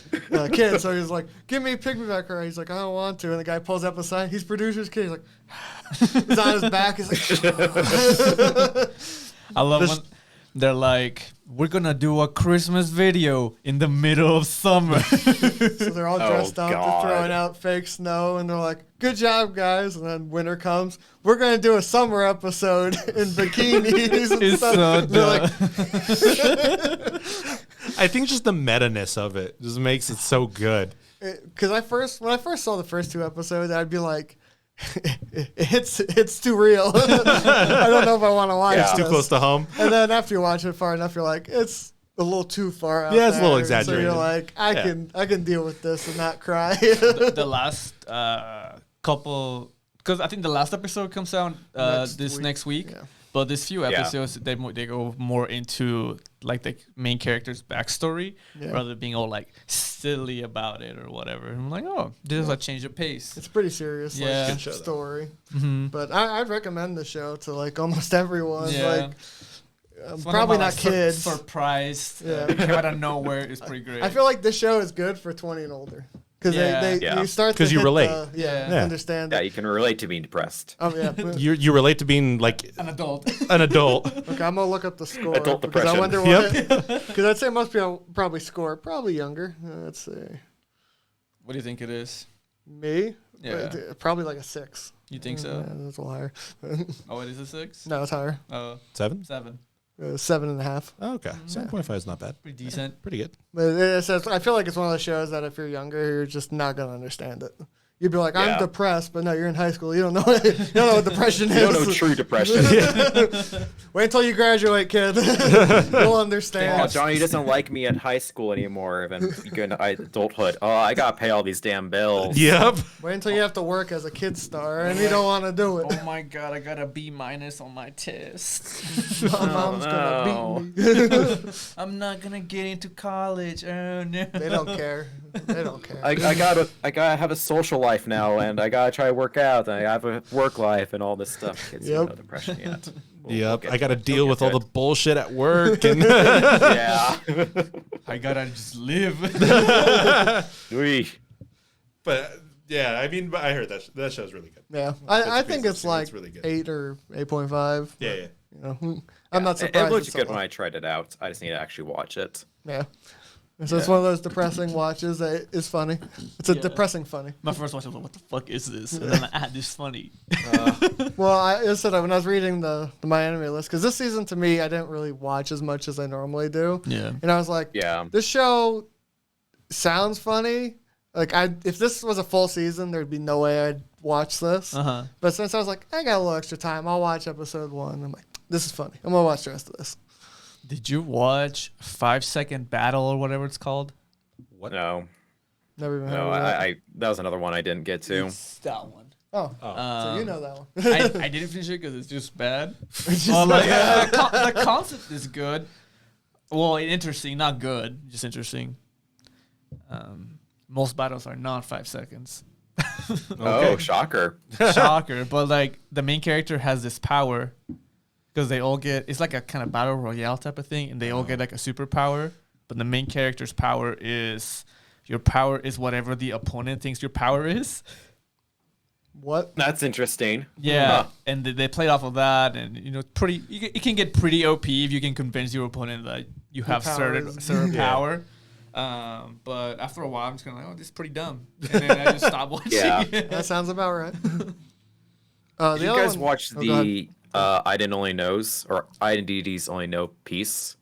Kid. So he's like, give me a piggyback ride. He's like, I don't want to. And the guy pulls up a sign. He's producer's kid. He's like, he's on his back. He's like, I love when they're like, we're going to do a Christmas video in the middle of summer. so they're all Oh, dressed up. God. They're throwing out fake snow. And they're like, good job, guys. And then winter comes. We're going to do a summer episode in bikinis and It's stuff. so They're like, I think just the meta-ness of it just makes it so good. because when I first saw the first 2 episodes, I'd be like, it's too real. I don't know if I want to watch Yeah. this. It's Too close to home. And then after you watch it far enough, you're like, it's a little too far out. Yeah, it's a little there. exaggerated. So you're like, I Yeah. can deal with this and not cry. The last couple, because I think the last episode comes out next week. Yeah. But these few episodes, they go more into like the main character's backstory Yeah. rather than being all like silly about it or whatever. I'm like, oh, this is a change of pace. It's pretty serious, Yeah. like Good show, though. story. Mhm. But I'd recommend the show to like almost everyone. Yeah. Like It's one probably of my, not like, kids. Surprised. Yeah. Came out of nowhere. It's pretty great. I feel like this show is good for 20 and older because Yeah. Yeah. you start 'Cause to you hit relate. Yeah. understand. Yeah, it. you can relate to being depressed. Yeah. You relate to being like an adult. an adult. Okay, I'm gonna look up the score Adult because I depression. wonder what. Because I'd say most people probably score probably younger. Let's see, What do you think it is? me. Yeah. Probably like a 6. You think so? Yeah, that's a little higher. Oh, it is a 6? No, it's higher. 7? 7. 7.5. Oh, okay. 7.5 is not bad. Pretty decent. Pretty good. But I feel like it's one of those shows that if you're younger, you're just not gonna understand it. You'd be like, I'm Yeah. depressed, but no, you're in high school. You don't know. You don't know what depression is. You don't know true depression. Wait until you graduate, kid. You'll Oh, understand. Johnny doesn't like me at high school anymore. Then you go into adulthood. Oh, I gotta pay all these damn bills. Yep. Wait until you have to work as a kid star, and you don't want to do it. Oh my god, I got a B- on my test. My mom's no. gonna beat me. I'm not gonna get into college. Oh no. They don't care. They don't care. I gotta have a social life now, and I gotta try to work out, and I have a work life, and all this stuff. Kids don't Yep. know depression yet. Yep. I got to deal with all the bullshit at work and Yeah. I gotta just live. Wee. But yeah, I mean, I heard that show's really good. Yeah, I think basically- it's like it's really good. 8 or 8.5. Yeah, yeah. You know, I'm not It surprised. looked it's good so when low. I tried it out. I just need to actually watch it. Yeah. And so it's one of those depressing watches that is funny. It's a Yeah. depressing funny. My first watch, I was like, what the fuck is this? And then this is funny. Well, I said when I was reading the My Anime list, because this season to me, I didn't really watch as much as I normally do. Yeah. And I was like, Yeah. this show sounds funny. Like, if this was a full season, there'd be no way I'd watch this. Uh-huh. But since I was like, I got a little extra time, I'll watch episode 1. I'm like, this is funny. I'm going to watch the rest of this. Did you watch 5 Second Battle or whatever it's called? No. Never even heard No, of that. I that was another one I didn't get to. It's that one. Oh, so you know that one. I didn't finish it because it's just bad. It's just Well, like, bad. the concept is good. Well, interesting, not good, just interesting. Most battles are not 5 seconds. Oh, shocker. Shocker. But like the main character has this power because they all get, it's like a kind of battle royale type of thing, and they all get like a superpower. But the main character's power is, your power is whatever the opponent thinks your power is. What? That's interesting. Yeah, Huh. and they played off of that, and pretty. It can get pretty OP if you can convince your opponent that you have certain power. But after a while, I'm just kind of like, oh, this is pretty dumb, and then I just stopped watching. Yeah. That sounds about right. Did you guys watch the Iden Only Knows or Iden DD's Only Know piece?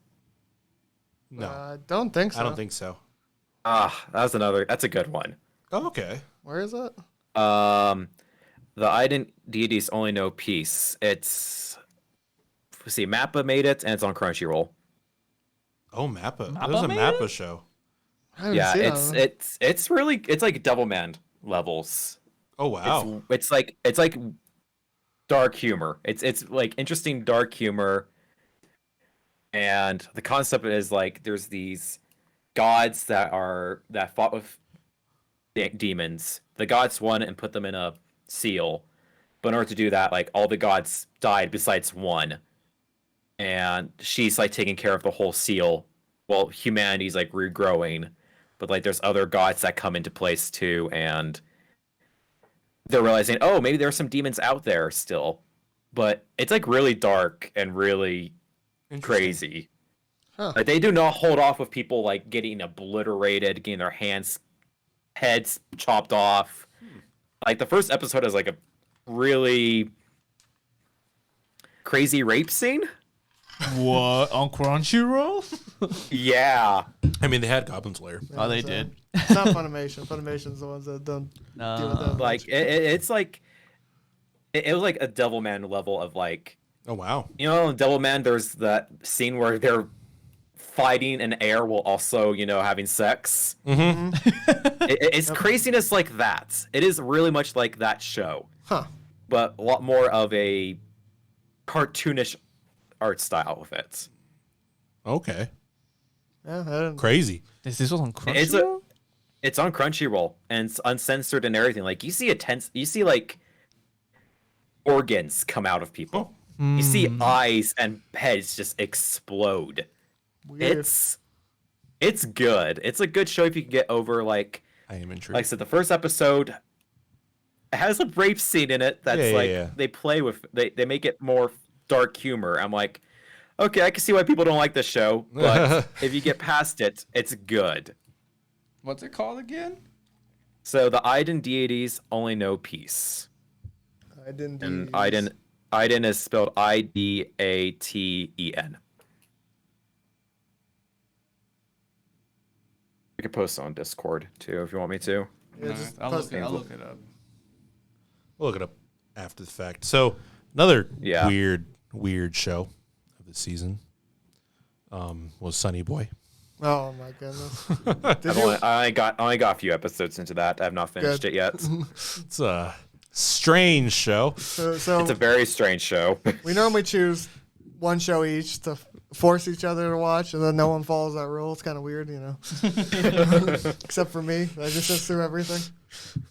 No, I don't think so. I don't think so. That's a good one. Oh, okay. Where is it? The Iden Deities Only Know piece. Let's see, Mappa made it, and it's on Crunchyroll. Oh, Mappa. Mappa There's a made Mappa it? show. I haven't Yeah, seen it. it's really, it's like Devilman levels. Oh, wow. It's like dark humor. It's like interesting dark humor. And the concept is like there's these gods that fought with demons. The gods won and put them in a seal. But in order to do that, like all the gods died besides one. And she's like taking care of the whole seal. Well, humanity's like regrowing. But like there's other gods that come into place too, and they're realizing, oh, maybe there are some demons out there still. But it's like really dark and really crazy. Huh. Like they do not hold off with people like getting obliterated, getting their heads chopped off. Like the first episode has like a really crazy rape scene. What, on Crunchyroll? Yeah. I mean, they had Goblin Slayer. Oh, they So, did. It's not Funimation. Funnimation's the ones that don't deal with that. Like it's like it was like a Devilman level of like, Oh, wow. you know, in Devilman there's that scene where they're fighting in air while also, having sex. Mm-hmm. It's craziness like that. It is really much like that show, Huh. but a lot more of a cartoonish art style with it. Okay. Yeah, I didn't. Crazy. This was on Crunchyroll? It's on Crunchyroll and it's uncensored and everything. Like you see like organs come out of people. You see eyes and heads just explode. Weird. It's good. It's a good show if you can get over like I am intrigued. I said, the first episode has a rape scene in it that's Yeah. they play with, they make it more dark humor. I'm like, okay, I can see why people don't like this show, but if you get past it, it's good. What's it called again? So the Iden Deities Only Know peace. I didn't. And Iden is spelled Idaten. I could post it on Discord too if you want me to. Yeah, No, just I'll post look it. it up. We'll look it up after the fact. So, another Yeah. weird show of the season was Sunny Boy. Oh my goodness. Did I've you? only got a few episodes into that. I have not finished Good. it yet. It's a strange show. So It's a very strange show. we normally choose one show each to force each other to watch, and then no one follows that rule. It's kind of weird, Except for me, I just sit through everything.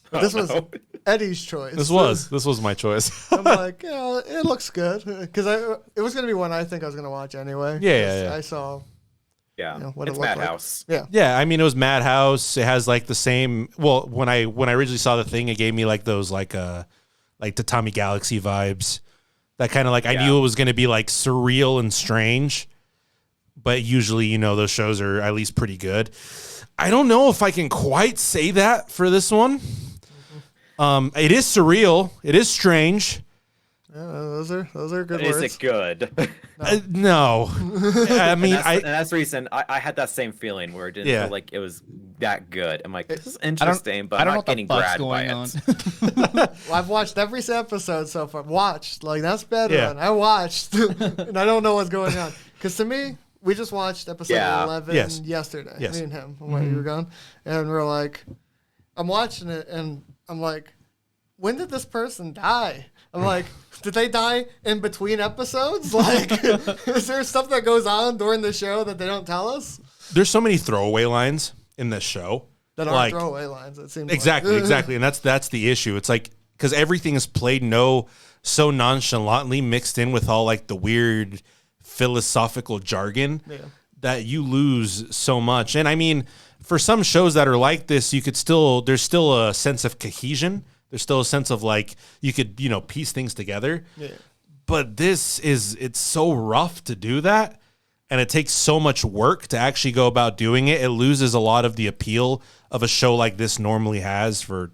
But this was no. Eddie's choice. This was my choice. I'm like, it looks good because it was gonna be one I think I was gonna watch anyway. Yeah. I saw. Yeah, what it it's looked like. Madhouse. Yeah. Yeah, I mean it was Madhouse. It has like the same. Well, when I originally saw the thing, it gave me like those like Tatami Galaxy vibes. That kind of like I knew it was gonna be like surreal and strange, but usually those shows are at least pretty good. I don't know if I can quite say that for this one. It is surreal. It is strange. Yeah, those are good Is words. it good? No, I mean and that's the reason I had that same feeling where it didn't feel like it was that good. I'm like, this is interesting, but I don't I'm know not what the getting fuck's grabbed by going on. it. Well, I've watched every episode so far. Watched like that's better. Yeah. Than I watched, and I don't know what's going on. Because to me, we just watched episode 11 Yes. yesterday. Yes. Me and him when you were gone, and we're like, I'm watching it, and I'm like, when did this person die? I'm like, did they die in between episodes? Like, is there stuff that goes on during the show that they don't tell us? there's so many throwaway lines in this show that aren't throwaway lines. It seems exactly, and that's the issue. It's like because everything is played so nonchalantly mixed in with all like the weird philosophical jargon that you lose so much. And I mean, for some shows that are like this, there's still a sense of cohesion. There's still a sense of like you could, piece things together. Yeah. But it's so rough to do that. And it takes so much work to actually go about doing it. It loses a lot of the appeal of a show like this normally has for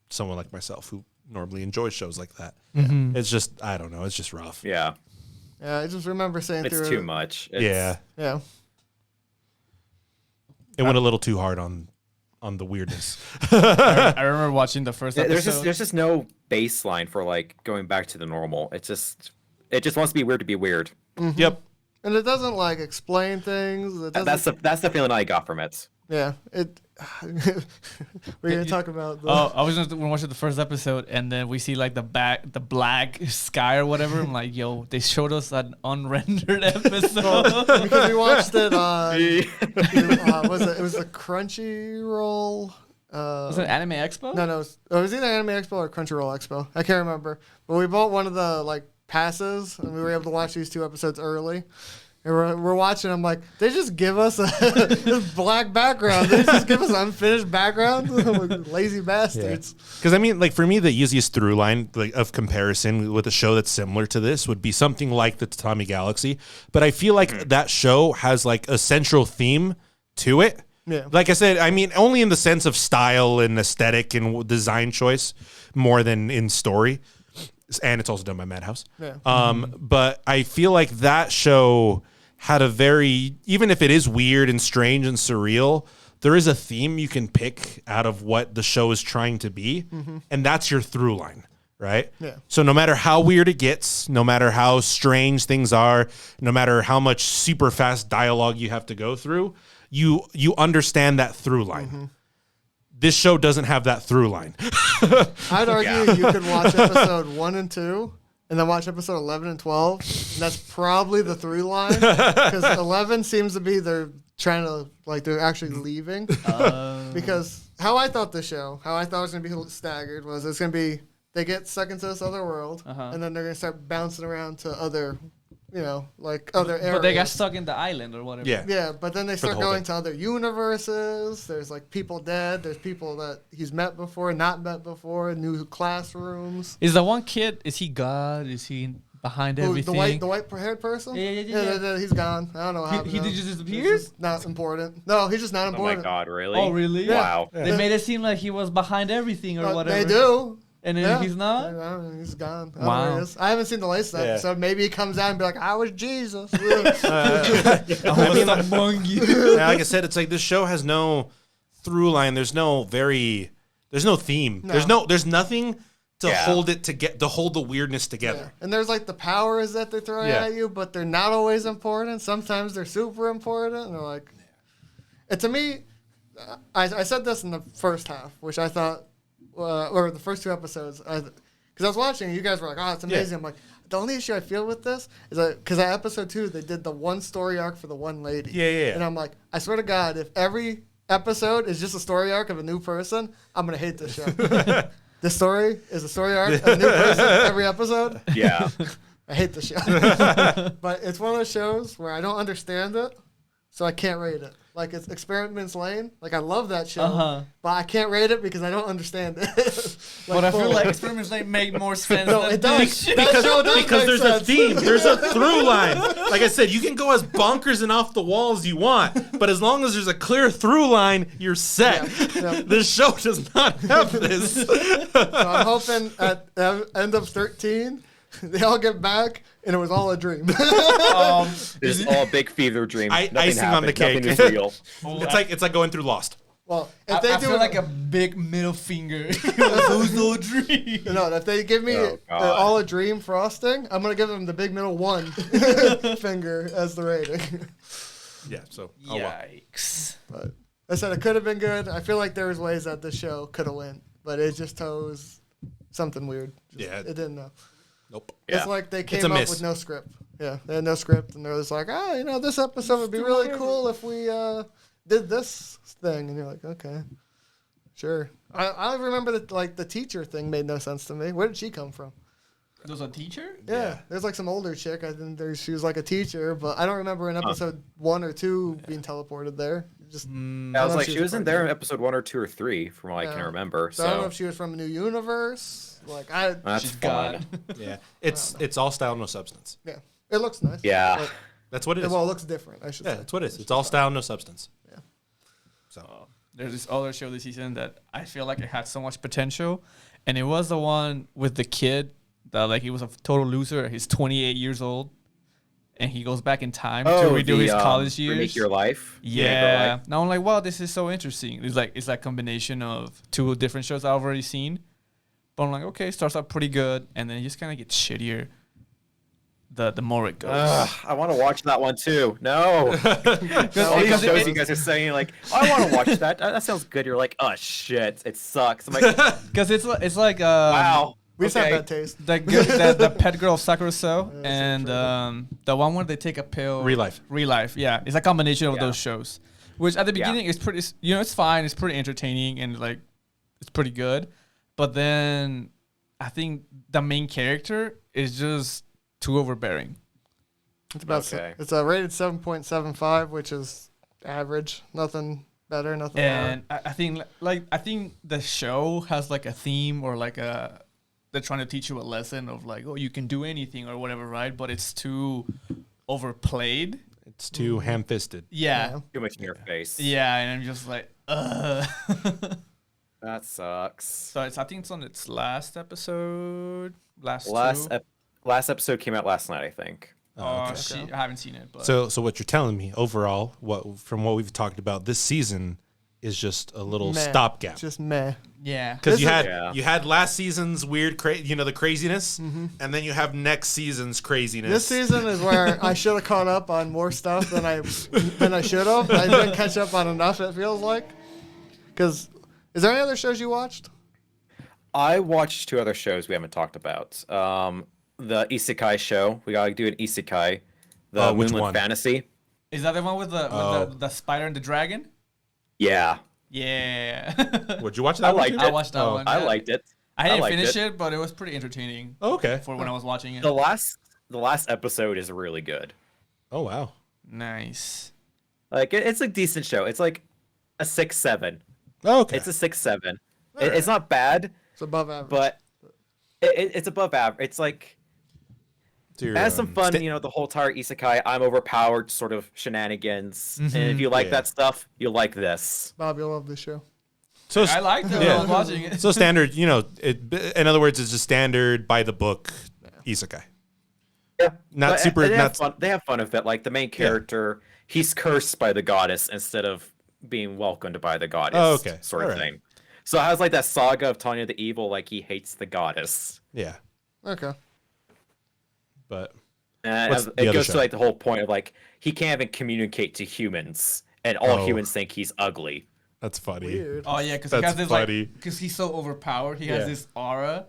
someone like myself who normally enjoys shows like that. Mm-hmm. It's just, I don't know. It's just rough. Yeah. Yeah, I just remember saying it's too much. Yeah. It went a little too hard on the weirdness. I remember watching the first episode. There's just no baseline for like going back to the normal. It just wants to be weird to be weird. Mm-hmm. Yep. And it doesn't like explain things. That's the feeling I got from it. Yeah. We're gonna talk about. I was just watching the first episode, and then we see like the black sky or whatever. I'm like, yo, they showed us an unrendered episode because we watched it on. It was a Crunchyroll. Was it Anime Expo? No, it was either Anime Expo or Crunchyroll Expo. I can't remember, but we bought one of the like passes, and we were able to watch these 2 episodes early. And we're watching. I'm like, they just give us this black background. They just give us unfinished background. Lazy bastards. Because I mean, like for me, the easiest through line of comparison with a show that's similar to this would be something like the Tatami Galaxy. But I feel like that show has like a central theme to it. Yeah. Like I said, I mean, only in the sense of style and aesthetic and design choice more than in story. And it's also done by Madhouse. Yeah. But I feel like that show had a very, even if it is weird and strange and surreal, there is a theme you can pick out of what the show is trying to be. Mm-hmm. And that's your through line, right? Yeah. So no matter how weird it gets, no matter how strange things are, no matter how much super fast dialogue you have to go through, you understand that through line. Mm-hmm. This show doesn't have that through line. I'd argue you could watch episode 1 and 2 and then watch episode 11 and 12. And that's probably the through line. Because 11 seems to be they're trying to, like, they're actually leaving. Because how I thought it was going to be staggered was it's going to be, they get stuck into this other world, and then they're going to start bouncing around to other, like other areas. But they got stuck in the island or whatever. Yeah. Yeah, but then they start going to other universes. There's, like, people dead. There's people that he's met before, not met before, new classrooms. Is the one kid, is he God? Is he behind everything? The white-haired person? Yeah. He's gone. I don't know how. He just disappears? Not important. No, he's just not important. Oh, my God, really? Oh, really? Wow. Yeah. They made it seem like he was behind everything or whatever. They do. And then he's not? No, he's gone. Wow. I haven't seen the latest episode. Maybe he comes out and be like, I was Jesus. I was among you. Now, like I said, it's like this show has no through line. There's no theme. No. There's nothing to hold it to hold the weirdness together. Yeah. And there's like the powers that they throw at you, but they're not always important. Sometimes they're super important. And they're like, and to me, I said this in the first half, which I thought, or the first 2 episodes, because I was watching, you guys were like, oh, it's amazing. I'm like, the only issue I feel with this is that, because at episode 2, they did the one story arc for the one lady. Yeah. And I'm like, I swear to God, if every episode is just a story arc of a new person, I'm going to hate this show. This story is a story arc of a new person every episode. Yeah. I hate the show. But it's one of those shows where I don't understand it, so I can't rate it. Like, it's Experiments Lane. Like, I love that show, but I can't rate it because I don't understand it. But I feel like Experiments Lane make more sense. No, it does. Because there's a theme. There's a through line. Like I said, you can go as bonkers and off the wall as you want, but as long as there's a clear through line, you're set. Yeah. This show does not have this. So I'm hoping at the end of 13, they all get back, and it was all a dream. It's all a big fever dream. Icing on the cake. Nothing is real. It's like going through Lost. Well, I feel like a big middle finger. It was no dream. No, if they give me all a dream frosting, I'm going to give them the big middle 1 finger as the rating. Yeah, so. Yikes. But I said it could have been good. I feel like there was ways that this show could have went, but it just chose something weird. It didn't know. Nope. It's like they came up with no script. Yeah, they had no script, and they're just like, this episode would be really cool if we did this thing. And you're like, okay. Sure. I remember that like the teacher thing made no sense to me. Where did she come from? There's a teacher? Yeah. There's like some older chick. I think she was like a teacher, but I don't remember in episode 1 or 2 being teleported there. Just I was like, she wasn't there in episode 1 or 2 or 3, from what I can remember. So I don't know if she was from a new universe. Like that's She's fun. Yeah, it's all style, no substance. Yeah, it looks nice. Yeah. But, That's what it is. well, it looks different. I should Yeah, say. that's what it is. It's all style, no substance. Yeah. So There's this other show this season that I feel like it had so much potential, and it was the one with the kid that like he was a total loser. He's 28 years old, and he goes back in time to redo his college years. Remake Your Life. Yeah. Now I'm like, wow, this is so interesting. It's like a combination of 2 different shows I've already seen. But I'm like, okay, starts out pretty good, and then it just kind of gets shittier the more it goes. I want to watch that one too. No. All these shows you guys are saying, like, I want to watch that. That sounds good. You're like, oh shit, it sucks. I'm like, Because it's like wow. We just have Okay. that taste. the pet girl of Sakura So and the one where they take a pill. Real Life. Real Life, yeah. It's a combination of Yeah. those shows. Which at the beginning is pretty, it's fine. It's pretty entertaining and like it's pretty good. But then I think the main character is just too overbearing. It's about Okay. it's a rated 7.75, which is average. Nothing better, nothing lower. And I think the show has like a theme or like they're trying to teach you a lesson of like, oh, you can do anything or whatever, right? But it's too overplayed. it's too ham-fisted. Yeah. Too much in your face. Yeah, and I'm just like, ugh. That sucks. So I think it's on its last episode. Last episode came out last night, I think. I haven't seen it. But So what you're telling me overall, from what we've talked about, this season is just a little Meh. stopgap. Just meh. yeah, Because This you had last season's weird, the craziness, and then you have next season's craziness. This season is where I should have caught up on more stuff than I should have. I didn't catch up on enough, it feels like. Because, is there any other shows you watched? I watched 2 other shows we haven't talked about. The Isekai show. We gotta do an Isekai. The Which Winland one? Fantasy. is that the one with the spider and the dragon? Yeah. Yeah, Would you watch that? I one liked too? I watched that one. I yeah. liked it. I didn't liked finish it, but it was pretty entertaining. Oh, okay. For when I was watching it. The last episode is really good. Oh wow. Nice. Like it's a decent show. It's like a 6-7. Oh, okay. It's a 6-7. It's not bad, It's above average. but it's above average. It's like So it has some fun, the whole entire isekai, I'm overpowered sort of shenanigans. And if you like that stuff, you'll like this. Bob, you'll love this show. So I liked it when I was watching it. so standard. In other words, it's a standard by the book isekai. Yeah. Not But super. They Not have fun. They have fun with it. Like the main character, he's cursed by the goddess instead of being welcomed by the goddess. Oh, okay. Sort of All right. thing. So it has like that saga of Tanya the Evil, like he hates the goddess. yeah, Okay. but And What's the it other goes show? to like the whole point of like he can't even communicate to humans, and all Oh. humans think he's ugly. that's funny. Weird. Oh yeah, because he That's has this funny. because he's so overpowered. He has Yeah. this aura,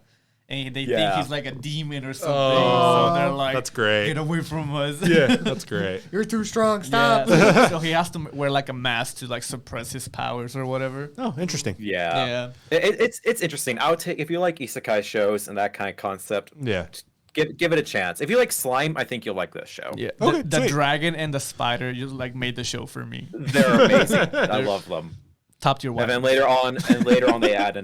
and they think Yeah. he's like a demon or something. Oh, so they're like, that's great. Get away from us. Yeah, that's great. You're too strong. Stop. Yeah. So he has to wear like a mask to like suppress his powers or whatever. Oh, interesting. Yeah. Yeah. It's interesting. I would take if you like isekai shows and that kind of concept. Yeah. Give it a chance. If you like slime, I think you'll like this show. Yeah. Okay, the sweet. dragon and the spider just like made the show for me. They're amazing. I love them. Top tier And one. then later on, they add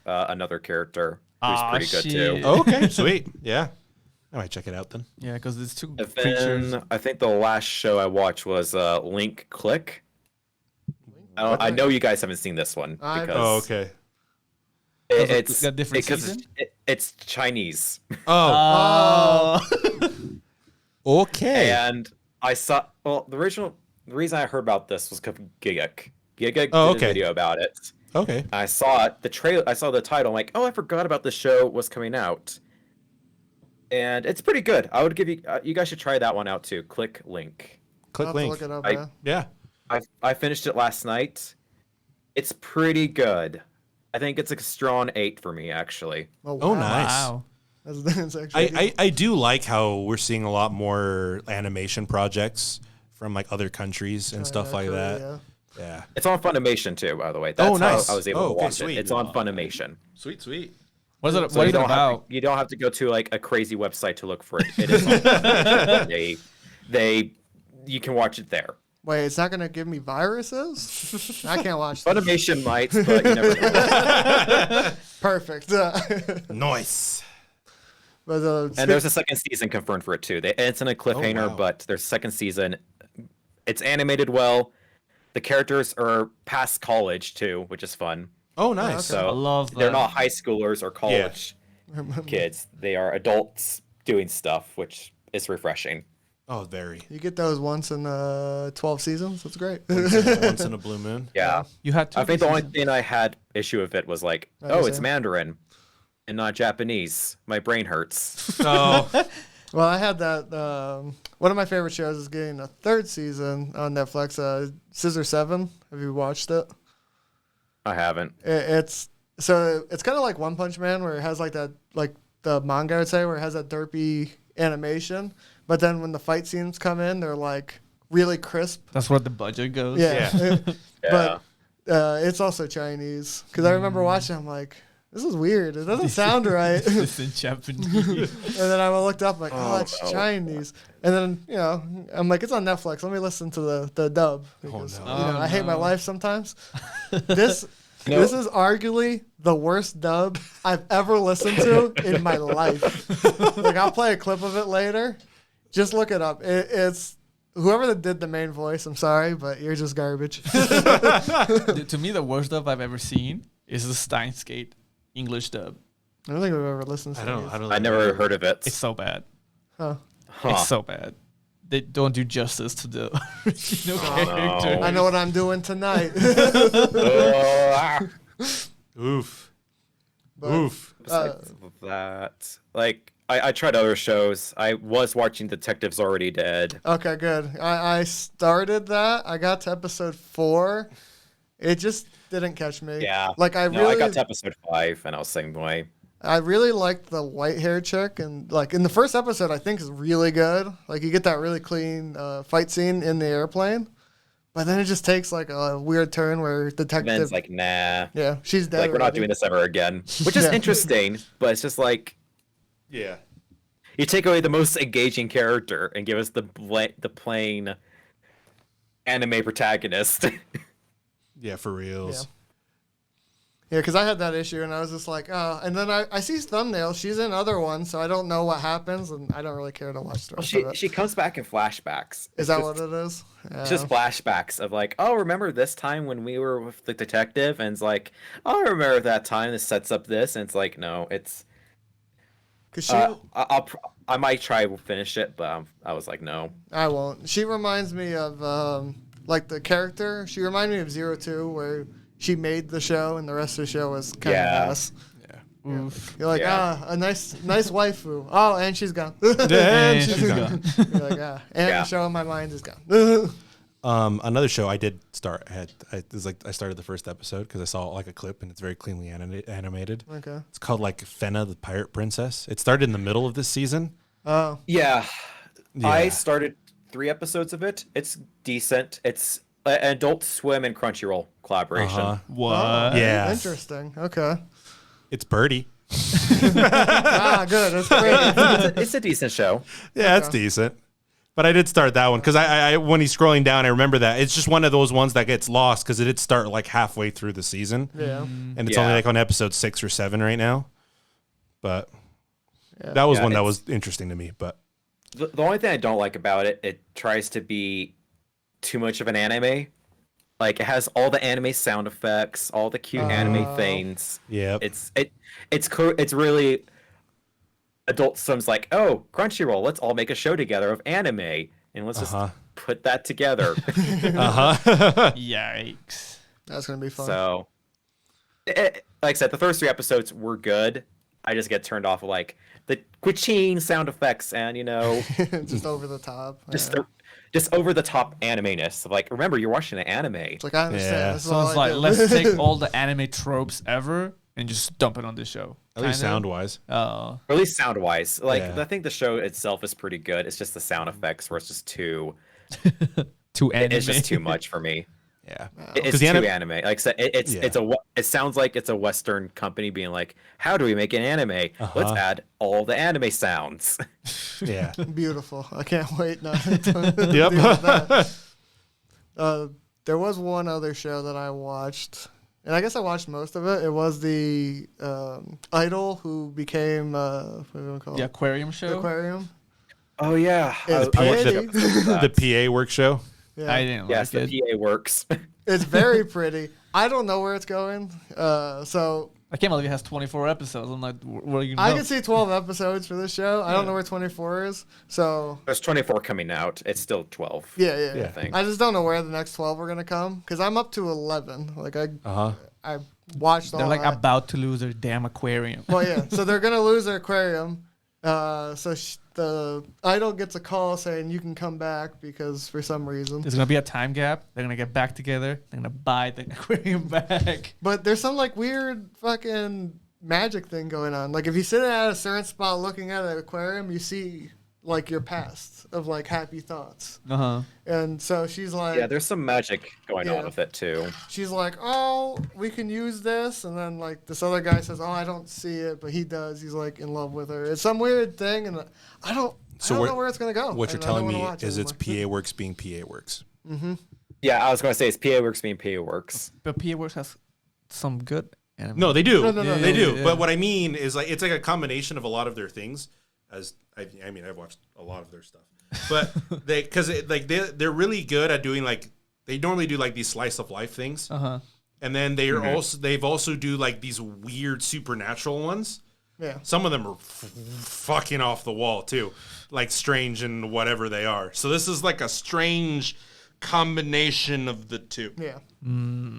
another character who's Aw, pretty good shit. too. Okay, sweet. Yeah, I might check it out then. Yeah, because there's 2 And creatures. then I think the last show I watched was Link Click. I know you guys haven't seen this one I've- because Oh, okay. it's a different because season? it's Chinese. Oh, Oh. okay. And I saw the reason I heard about this was because Gigak. Gigak Oh, did okay. a video about it. Okay. I saw it, I saw the title. I'm like, oh, I forgot about the show was coming out. And it's pretty good. I would give you guys should try that one out too. Click link. I'll Click have to link. look it up. I- Yeah. Yeah. I finished it last night. It's pretty good. I think it's a strong 8 for me actually. Oh, Oh, wow. nice. Wow. That's actually I do like how we're seeing a lot more animation projects from like other countries and stuff like that. Korea. Yeah. It's on Funimation too, by the way. That's nice. how I was able Oh, to okay, watch sweet. it. It's on Funimation. Sweet. What is it? So What you is it don't have about? to, you don't have to go to like a crazy website to look for it. It is on Funimation. You can watch it there. Wait, it's not gonna give me viruses? I can't watch that. Funimation might, but you never know. Perfect. Nice. But, And there's a second season confirmed for it too. It's in a cliffhanger, wow. but there's a second season. It's animated well. The characters are past college too, which is fun. Oh, nice. okay. So I love they're that. not high schoolers or college kids. They are adults doing stuff, which is refreshing. Oh, very. you get those once in 12 seasons. That's great. Once in a blue moon. Yeah. You had to. I think the only thing I had issue with it was like, Oh, oh, it's yeah. Mandarin and not Japanese. My brain hurts. Oh, Well, I had that. One of my favorite shows is getting a third season on Netflix. Scissor 7. Have you watched it? I haven't. It's kind of like One Punch Man, where it has like that, like the manga I would say, where it has that derpy animation. But then when the fight scenes come in, they're like really crisp. That's where the budget goes. Yeah. Yeah. But it's also Chinese because I remember watching. I'm like, this is weird. It doesn't sound right. and It's in Japanese. then I looked up like, oh, it's no. Chinese. And then I'm like, it's on Netflix. Let me listen to the dub because no. I hate my no. life sometimes. This No. this is arguably the worst dub I've ever listened to in my life. Like I'll play a clip of it later. Just look it up. It's whoever did the main voice. I'm sorry, but you're just garbage. Dude, to me, the worst dub I've ever seen is the Steins Gate English dub. I don't think we've ever listened to I don't. these. I don't. I never heard of it. It's so bad. Huh. Huh. It's so bad. They don't do justice to the original character. no. I know what I'm doing tonight. Oof. But, Oof. Besides that, like, I tried other shows. I was watching Detectives Already Dead. Okay, good. I started that. I got to episode 4. It just didn't catch me. Yeah. Like I No, I really, got to episode 5, and I was the same way. I really liked the white hair chick, and like in the first episode, I think is really good. Like you get that really clean fight scene in the airplane, but then it just takes like a weird turn where detective. Ben's like, nah. yeah, she's dead. Like, we're not already. doing this ever again. Which is Yeah. interesting, but it's just like, Yeah. you take away the most engaging character and give us the plain anime protagonist. Yeah, for reals. Yeah, because I had that issue, and I was just like, oh. And then I see thumbnails. She's in other ones, so I don't know what happens, and I don't really care to watch the Well, rest of it. she comes back in flashbacks. Is that what it is? Yeah. It's just flashbacks of like, oh, remember this time when we were with the detective? And it's like, oh, I remember that time. This sets up this, and it's like, no, it's. 'Cause she, I might try to finish it, but I was like, no. I won't. She reminds me of like the character. She reminded me of 02, where she made the show, and the rest of the show was kind Yeah. of mess. Oof. You're like, Yeah. a nice waifu. Oh, and she's gone. And she's gone. You're like, and Yeah. the show in my mind is gone. Another show I did start. I started the first episode because I saw like a clip and it's very cleanly animated. Okay. It's called like Fenna the Pirate Princess. It started in the middle of this season. Oh, Yeah. Yeah. I started 3 episodes of it. It's decent. It's an Adult Swim and Crunchyroll collaboration. Uh-huh. What? Yeah. interesting. Okay. It's Birdie. Good. That's great. It's a decent show. Yeah, it's Okay. decent. But I did start that one because I when he's scrolling down, I remember that it's just one of those ones that gets lost because it did start like halfway through the season, Yeah. and it's Yeah. only like on episode 6 or 7 right now. But that was Yeah, one that it's- was interesting to me. But The only thing I don't like about it, it tries to be too much of an anime. Like, it has all the anime sound effects, all the cute anime things. yeah, It's really Adult Swim's like, oh, Crunchyroll, let's all make a show together of anime, and let's just put that together. Yikes. That's gonna be fun. So, like I said, the first 3 episodes were good. I just get turned off of like the quiching sound effects and Just over the top. just Yeah. just over the top anime-ness of like, remember you're watching an anime. It's like I understand. Yeah. This is So all it's I like, do. let's take all the anime tropes ever and just dump it on this show. at least Kinda. sound wise. Oh. Or at least sound wise. Like, Yeah. I think the show itself is pretty good. It's just the sound effects where it's just too Too anime. it's just too much for me. Yeah. It's the too anime. Like so it's Yeah. it sounds like it's a Western company being like, how do we make an anime? Let's add all the anime sounds. Yeah. Beautiful. I can't wait now to deal with Yep. that. There was one other show that I watched, and I guess I watched most of it. It was the idol who became what do we call The it? aquarium The show. aquarium. Oh yeah. It's I pretty. The PA work show. Yeah. I didn't Yes, like the it. PA works. It's very pretty. I don't know where it's going. So I can't believe it has 24 episodes. I'm like, what are you? I can see 12 episodes for this show. I don't know where 24 is. So There's 24 coming out. It's still 12. yeah. I think. I just don't know where the next 12 are gonna come because I'm up to 11. Like I watched all. They're like that. about to lose their damn aquarium. Well, yeah. So they're gonna lose their aquarium. So the idol gets a call saying you can come back because for some reason. There's gonna be a time gap. They're gonna get back together. They're gonna buy the aquarium back. But there's some like weird fucking magic thing going on. Like if you sit at a certain spot looking at an aquarium, you see like your past of like happy thoughts. And so she's like, Yeah, there's some magic going Yeah. on with it too. she's like, oh, we can use this. And then like this other guy says, oh, I don't see it, but he does. He's like in love with her. It's some weird thing, and I don't know where it's gonna go. What you're and I telling don't me wanna watch is it it's anymore. PA works being PA works. Yeah, I was going to say it's PA Works being PA Works. But PA Works has some good anime. No, they do. No, They do. yeah. But what I mean is like it's like a combination of a lot of their things. As I mean, I've watched a lot of their stuff, but they're really good at doing like they normally do like these slice of life things, and then they've also do like these weird supernatural ones. Yeah. Some of them are fucking off the wall too, like strange and whatever they are. So this is like a strange combination of the two. Yeah.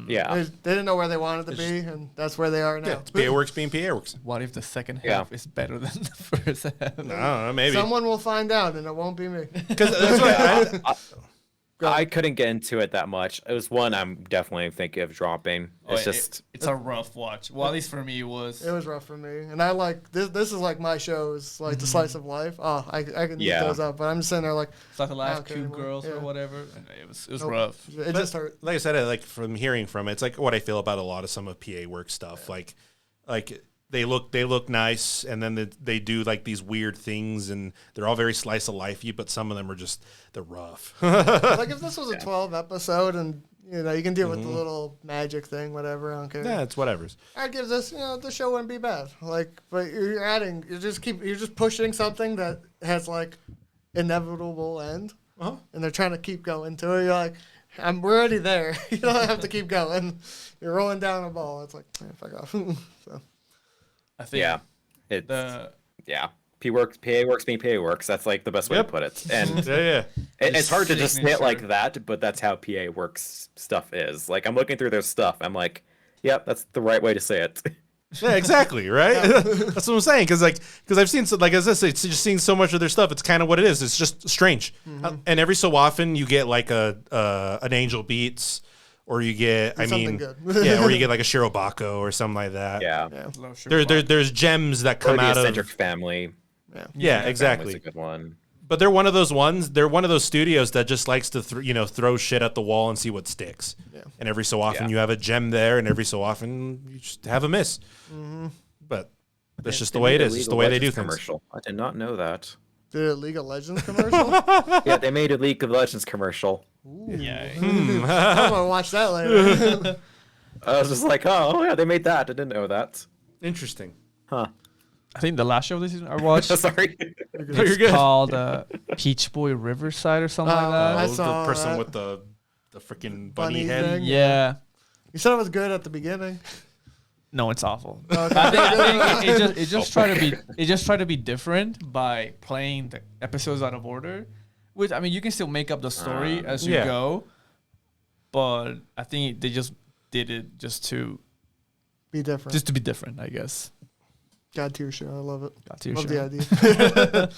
Yeah. They didn't know where they wanted to be, and that's where they are now. Yeah, it's PA works being PA works. What if the second Yeah. half is better than the first half? I don't know, maybe. Someone will find out, and it won't be me. Because that's what I couldn't get into it that much. It was one I'm definitely thinking of dropping. It's just it's a rough watch. Well, at least for me, it was. It was rough for me, and I like this. This is like my shows, like the slice of life. Oh, I can eat Yeah. those up, but I'm just sitting there like It's like the last okay, two anymore. girls Yeah. or whatever. And it was nope. rough. It just hurt. like I said, like from hearing from it, it's like what I feel about a lot of some of PA work stuff. Like they look nice, and then they do like these weird things, and they're all very slice of lifey, but some of them are just they're rough. Like if this was a 12 episode, and you can deal with the little magic thing, whatever. I don't care. Yeah, it's whatever's. I'd give this. The show wouldn't be bad. Like, but you're just pushing something that has like inevitable end, and they're trying to keep going to it. You're like, we're already there. You don't have to keep going. You're rolling down a ball. It's like, fuck off. So. I think yeah. PA Works being PA Works. That's like the best way to put it. And Yeah. it's hard to just say it signature. like that, but that's how PA Works stuff is. Like I'm looking through their stuff. I'm like, yep, that's the right way to say it. Yeah, exactly, right? That's what I'm saying. Because I've seen, like as I say, it's just seeing so much of their stuff. It's kind of what it is. It's just strange. And every so often you get like an Angel Beats, or you get, Something good. or you get like a Shirobako or something like that. Yeah. There's gems that Or come the out Eccentric of. Family. Yeah, Family's exactly. a good one. But they're one of those ones. They're one of those studios that just likes to throw shit at the wall and see what sticks. Yeah. And every so often Yeah. you have a gem there, and every so often you just have a miss. But that's just the way it is. It's the way they do things. Commercial. I did not know that. Did a League of Legends commercial? Yeah, they made a League of Legends commercial. Yeah. I'm gonna watch that later. I was just like, oh yeah, they made that. I didn't know that. Interesting. Huh. I think the last show this season I watched Sorry. it's called Peach Boy Riverside or something like that. I saw the person that. with the freaking bunny Bunny head. thing. Yeah. You said it was good at the beginning. No, it's awful. Okay. I think it just tried to be different by playing the episodes out of order. Which I mean, you can still make up the story as you Yeah. go, but I think they just did it just to Be different. be different, I guess. God tier show. I love it. Got to your Love show. the idea.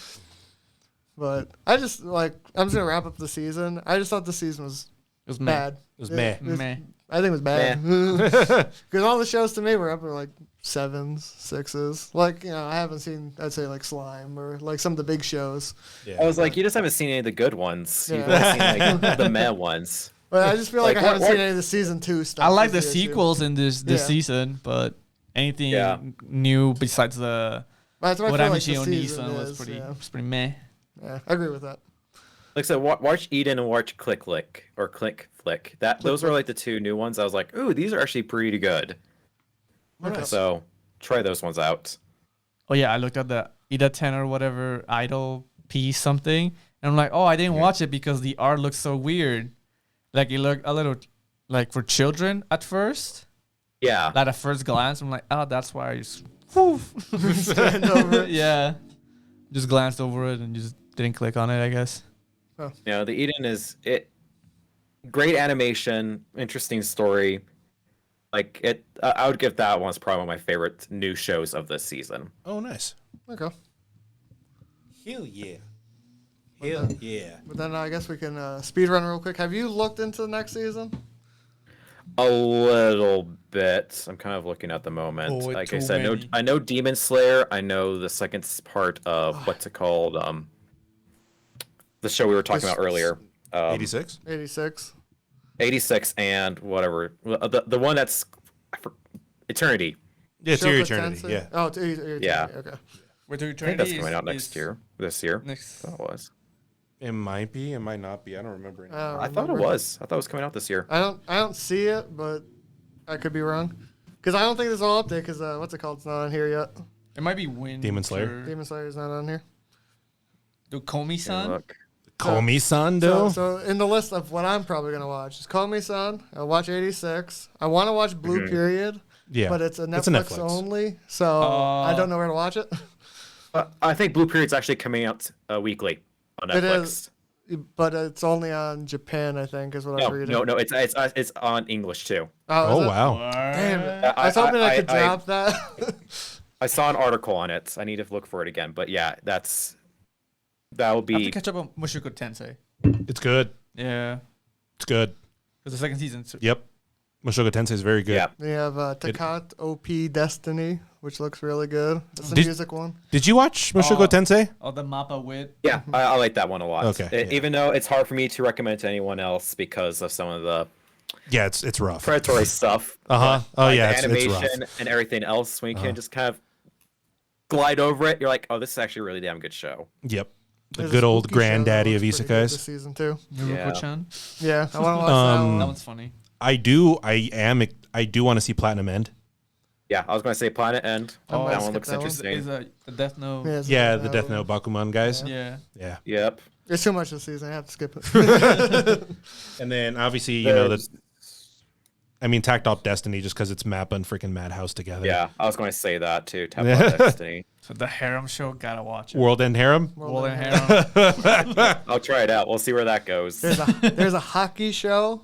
But I just I'm just gonna wrap up the season. I just thought the season was It was meh. bad. It was meh. Meh. I think it was bad. Because all the shows to me were up in like 7s, 6s. Like, I haven't seen, I'd say, like Slime or like some of the big shows. Yeah. I was like, you just haven't seen any of the good ones. You've Yeah. only seen like the meh ones. But I just feel like Like, I haven't what- seen any of the season 2 stuff. I like the is issue. sequels in this Yeah. season, but anything Yeah. new besides the That's what what I I feel like the on season Nissan was is. pretty Yeah. was pretty meh. Yeah, I agree with that. Like I said, watch Eden and watch Click Lick or Click Flick. Those were like the 2 new ones. I was like, ooh, these are actually pretty good. Okay. So try those ones out. Oh yeah, I looked at the Ida 10 or whatever idol piece something, and I'm like, oh, I didn't watch it because the art looks so weird. Like it looked a little like for children at first. Yeah. Like at first glance, I'm like, oh, that's why I just whew. Stand over it. Yeah, just glanced over it and just didn't click on it, I guess. You know, the Eden is great animation, interesting story. Like it, I would give that one as probably one of my favorite new shows of this season. Oh, nice. Okay. Hell yeah. Hell yeah. But then I guess we can speed run real quick. Have you looked into the next season? A little bit. I'm kind of looking at the moment. Oh, like too I said, many. I know Demon Slayer. I know the second part of what's it called? The show we were talking about earlier. 86? 86. 86 and whatever. The one that's Eternity. Yeah, to your Shoko eternity. Tensei? Yeah. Oh, to your eternity. Yeah. Okay. With I think that's coming out next year. This year. Next. I thought it was. It might be. It might not be. I don't remember. Anymore. I thought it was. I thought it was coming out this year. I don't see it, but I could be wrong. Because I don't think there's all up there. Because what's it called? It's not on here yet. It might be Wind. Demon Slayer? Demon Slayer's not on here. Do Komi-san? Look. Call me son, So, though. so in the list of what I'm probably gonna watch is Call Me Son. I'll watch 86. I want to watch Blue Period, Yeah. but it's a It's a Netflix, Netflix. only, so I don't know where to watch it. I think Blue Period's actually coming out weekly on Netflix. It is, but it's only on Japan, I think, is what I'm reading. No, it's on English too. Oh, is it? wow. Damn it! I was hoping I could drop that. I saw an article on it. I need to look for it again. But yeah, that will I have to be. catch up on Mushoku Tensei. It's good. Yeah, It's good. because the second season. Yep. Mushoku Tensei is very good. Yeah. We have Takat OP Destiny, which looks really good. It's a Did- music one. Did you watch Mushoku Oh. Tensei? Oh, the Mappa Wit. Yeah, I like that one a lot. Okay, yeah. Even though it's hard for me to recommend to anyone else because of some of the Yeah, it's rough. predatory stuff. Uh-huh. but, Oh, like, yeah, the it's rough. animation and everything else. When you can just kind of glide over it, you're like, oh, this is actually a really damn good show. Yep. The There's a good old spooky show that granddaddy of looks pretty good this isekais. season too. Miruko-chan. Yeah, I want to watch that That one. one's funny. I do want to see Platinum End. Yeah, I was going to say Planet End. I might That skip one looks that one. interesting. Is a Death Note. it's Yeah, a- the Death Note Bakuman guys. Yeah. Yeah. Yep. It's too much this season. I have to skip it. And then obviously, you know, Tactile Destiny just because it's Mappa and freaking Madhouse together. Yeah, I was going to say that too. Tap on Destiny. So the Harem show, gotta watch it. World End Harem. World and Harem. I'll try it out. We'll see where that goes. There's a hockey show.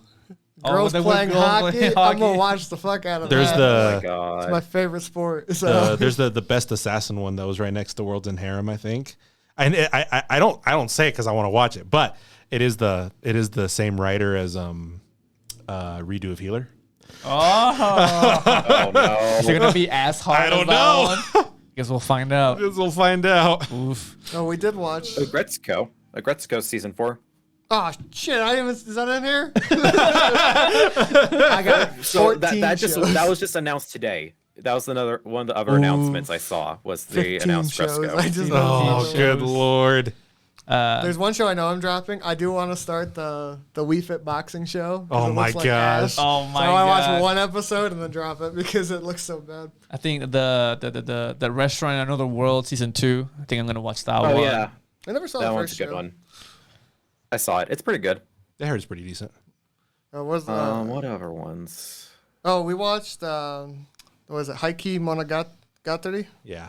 Oh, Girls the playing girls hockey. playing I'm gonna hockey. watch the fuck out of There's that. Oh my It's god. my favorite sport. So There's the best assassin one that was right next to World's End Harem, I think. And I don't say it because I want to watch it, but it is the same writer as Redo of Healer. Oh. Oh no. Is it gonna be as hard I don't as that one? Guess we'll find out. Guess we'll find out. Oof. oh, we did watch. Agretzko season 4. Oh shit! I even is that in here? I got 14 So that shows. was just announced today. That was another one of the other announcements I saw was the 15 announced shows. Agretzko. I just Oh, shows. good lord. There's one show I know I'm dropping. I do want to start the Wii Fit boxing show. 'cause Oh it my looks like gosh. ass. Oh my So I watch god. one episode and then drop it because it looks so bad. I think the restaurant in Another World season 2. I think I'm gonna watch that one. Oh yeah, I never saw that the one's a first good show. one. I saw it. It's pretty good. I heard it's pretty decent. Was What other ones? Oh, we watched. What was it? Haiki Monogatari. Yeah.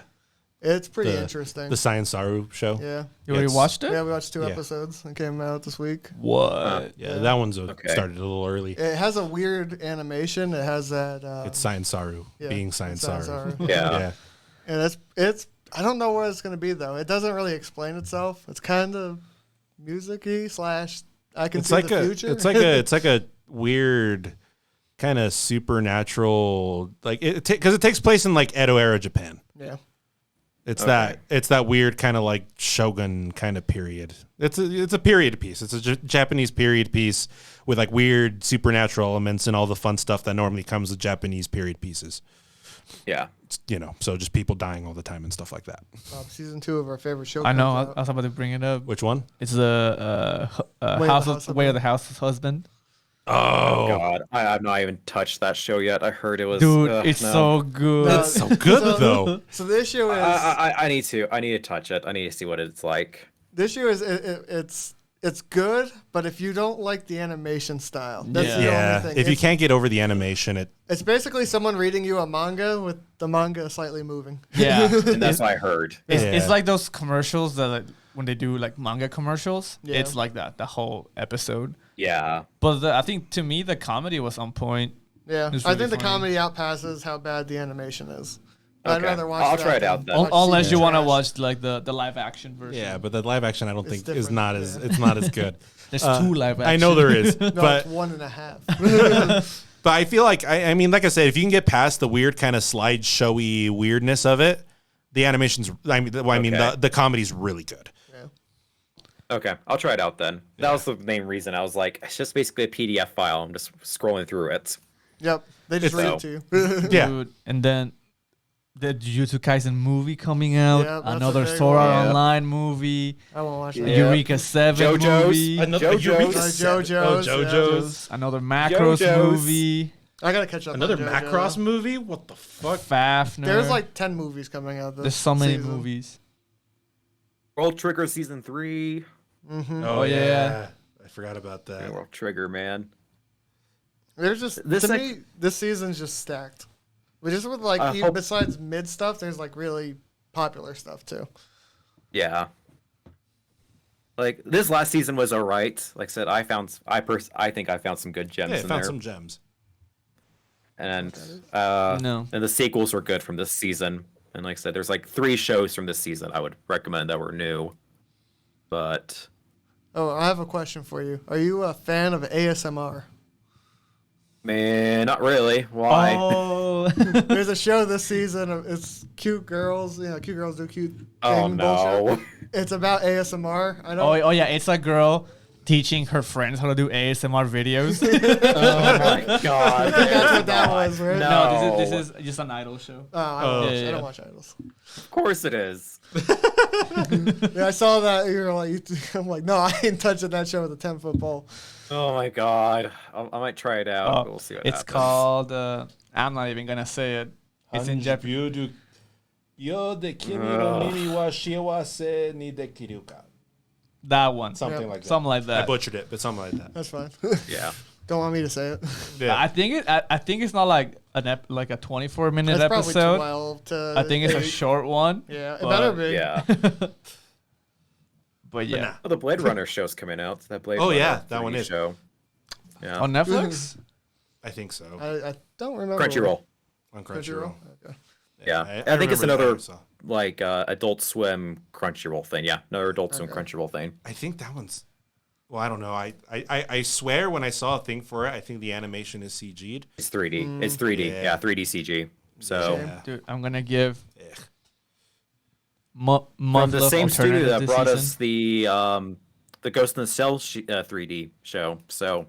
It's pretty The- interesting. The Science Saru show. Yeah. You already It's- watched it? Yeah, we watched 2 Yeah. episodes. It came out this week. What? Yeah, that one's Okay. started a little early. It has a weird animation. It has that. It's Science Saru yeah, being Science Science Saru. Saru. Yeah. Yeah. And it's. I don't know what it's gonna be though. It doesn't really explain itself. It's kind of music-y / I can It's see like the a future. it's like a weird kind of supernatural like it because it takes place in like Edo era Japan. yeah. It's Okay. that weird kind of like Shogun kind of period. It's a period piece. It's a Japanese period piece with like weird supernatural elements and all the fun stuff that normally comes with Japanese period pieces. Yeah. So just people dying all the time and stuff like that. Season 2 of our favorite show. I know. comes I out. was about to bring it up. Which one? It's the Way of the House Husband. Oh, God, I have not even touched that show yet. I heard it was. Dude, it's no. so good. No, it's so good though. So the issue is I need to touch it. I need to see what it's like. the issue is it's good, but if you don't like the animation style, that's the Yeah, only thing. if you can't get over the animation, It's basically someone reading you a manga with the manga slightly moving. Yeah. And that's what I heard. It's Yeah. like those commercials that like, when they do like manga commercials, Yeah. it's like that the whole episode. Yeah. But I think to me the comedy was on point. Yeah, It's I really think the funny. comedy outpasses how bad the animation is. I'd Okay. rather watch. I'll that try it than out then. watch Unless CG you want to trash. watch like the live action version. yeah, but the live action I don't It's think is different, not as yeah. it's not as good. There's 2 live action. I know there is, No, but it's 1.5. but I feel like I mean, like I said, if you can get past the weird kind of slide showy weirdness of it, the animation's. I mean, Okay. the comedy's really good. Okay, I'll try it out then. That was the main reason. I was like, it's just basically a PDF file. I'm just scrolling through it. Yep, they just It's read it to you. Yeah. Dude, and then the Jujutsu Kaisen movie coming out. Yeah, that's Another a big Sword one. Art Yeah. Online movie. I won't watch Yeah. that. Eureka 7 JoJo's. movie. JoJo's, JoJo's. Another Macros JoJo's. movie. I gotta catch up. Another on JoJo. Macross movie? What the fuck? Fafner. There's like 10 movies coming out. This There's so many season. movies. World Trigger Season 3. Oh yeah. I forgot about Yeah, that. World Trigger, man. There's just This, to like- me, this season's just stacked. But just with like I even hope- besides mid stuff, there's like really popular stuff too. Yeah. Like this last season was alright. Like I said, I think I found some good gems Yeah, I in found there. some gems. And No. and the sequels were good from this season. And like I said, there's like 3 shows from this season I would recommend that were new. But Oh, I have a question for you. Are you a fan of ASMR? man, not really. Why? Oh. There's a show this season. It's cute girls. You know, cute girls do cute. Oh thing no. bullshit. It's about ASMR. I don't. Oh yeah, it's a girl teaching her friends how to do ASMR videos. Oh my god. That's what that was, right? No, this is just an idol show. I don't, watch, yeah, I yeah. don't watch idols. Of course it is. Yeah, I saw that. You were like, I'm like, no, I ain't touching that show with a 10-foot pole. Oh my god. I might try it out. We'll see what It's happens. called. I'm not even gonna say it. It's in Japanese. Yo de kimi no nini wa shiawase ni dekiruka. That one. Something Yeah. like that. Something like I that. butchered it, but something like that. That's fine. Yeah. Don't want me to say it. Yeah. I think it's not like like a 24-minute It's probably episode. 12 to. I think it's a 8. short one. Yeah, it but- better be. Yeah. But yeah. nah. Oh, the Blade Runner show's coming out. That Blade Oh, Runner yeah, that 3D one is. show. Yeah. On Netflix? I think so. I don't remember. Crunchyroll. On Crunchyroll. Crunchyroll. Okay. Yeah. I I think it's remember that another also. like Adult Swim Crunchyroll thing. Yeah, another Adult Swim Crunchyroll thing. I think that one's. Well, I don't know. I swear when I saw a thing for it, I think the animation is CG'd. It's 3D. It's 3D. Yeah. Yeah, 3D CG. So Yeah. Dude, I'm gonna give Ugh. Month from the of same studio Alternative that this brought season. us the Ghost in the Shell 3D show. So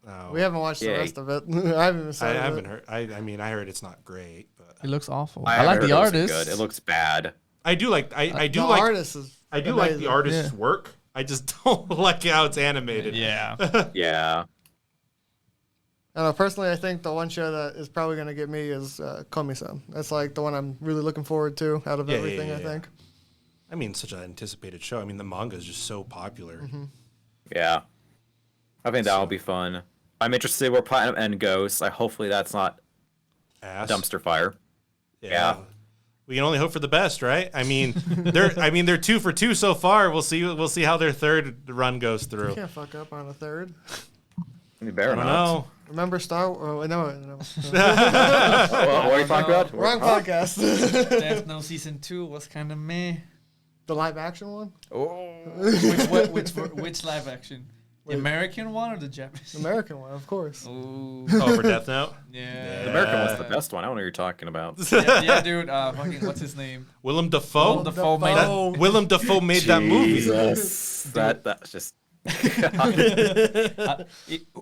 Oh, We haven't watched the Yay. rest of it. I haven't even I started haven't it. heard. I mean, I heard it's not great, but It looks awful. I I like haven't the heard it was artist. Good. It looks bad. I do like. I do The like. artist is I do like the amazing. artist's Yeah. work. I just don't like how it's animated. Yeah. Yeah. I don't know, personally, I think the one show that is probably going to get me is Komi-san. That's like the one I'm really looking forward to out of Yeah, everything, yeah, I yeah. think. I mean, such an anticipated show. I mean, the manga is just so popular. Yeah. I think that'll be fun. I'm interested where Platinum End goes. Hopefully that's not Ass. dumpster fire. Yeah. We can only hope for the best, right? I mean, they're 2 for 2 so far. We'll see how their third run goes You through. can't fuck up on a third. You better I don't not. know. Remember Star Wars? No. What are you talking about? Wrong Huh? podcast. Death Note season 2 was kind of meh. The live action one? Oh. Which live action? The American one or the Japanese? American one, of course. Ooh. Oh, for Death Note? Yeah. The American one's the best one. I don't know what you're talking about. Yeah, dude. Fucking, what's his name? Willem Dafoe? Willem Dafoe Willem Dafoe made that movie. Jesus. That's just.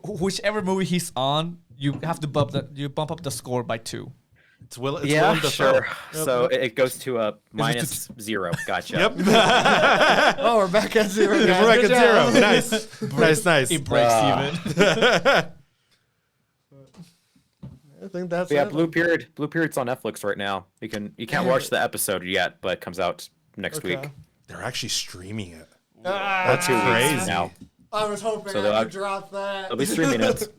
Whichever movie he's on, you have to bump up the score by 2. It's Willem Dafoe. Sure. So it goes to a -0. Gotcha. Yep. Oh, we're back at 0. We're Guys. back Good at job. 0. Nice. It breaks even. I think that's Yeah, it. Blue Period's on Netflix right now. You can't watch the episode yet, but it comes out next Okay. week. They're actually streaming it. That's 2 crazy. weeks now. I was hoping So I they'll could drop that. They'll be streaming it.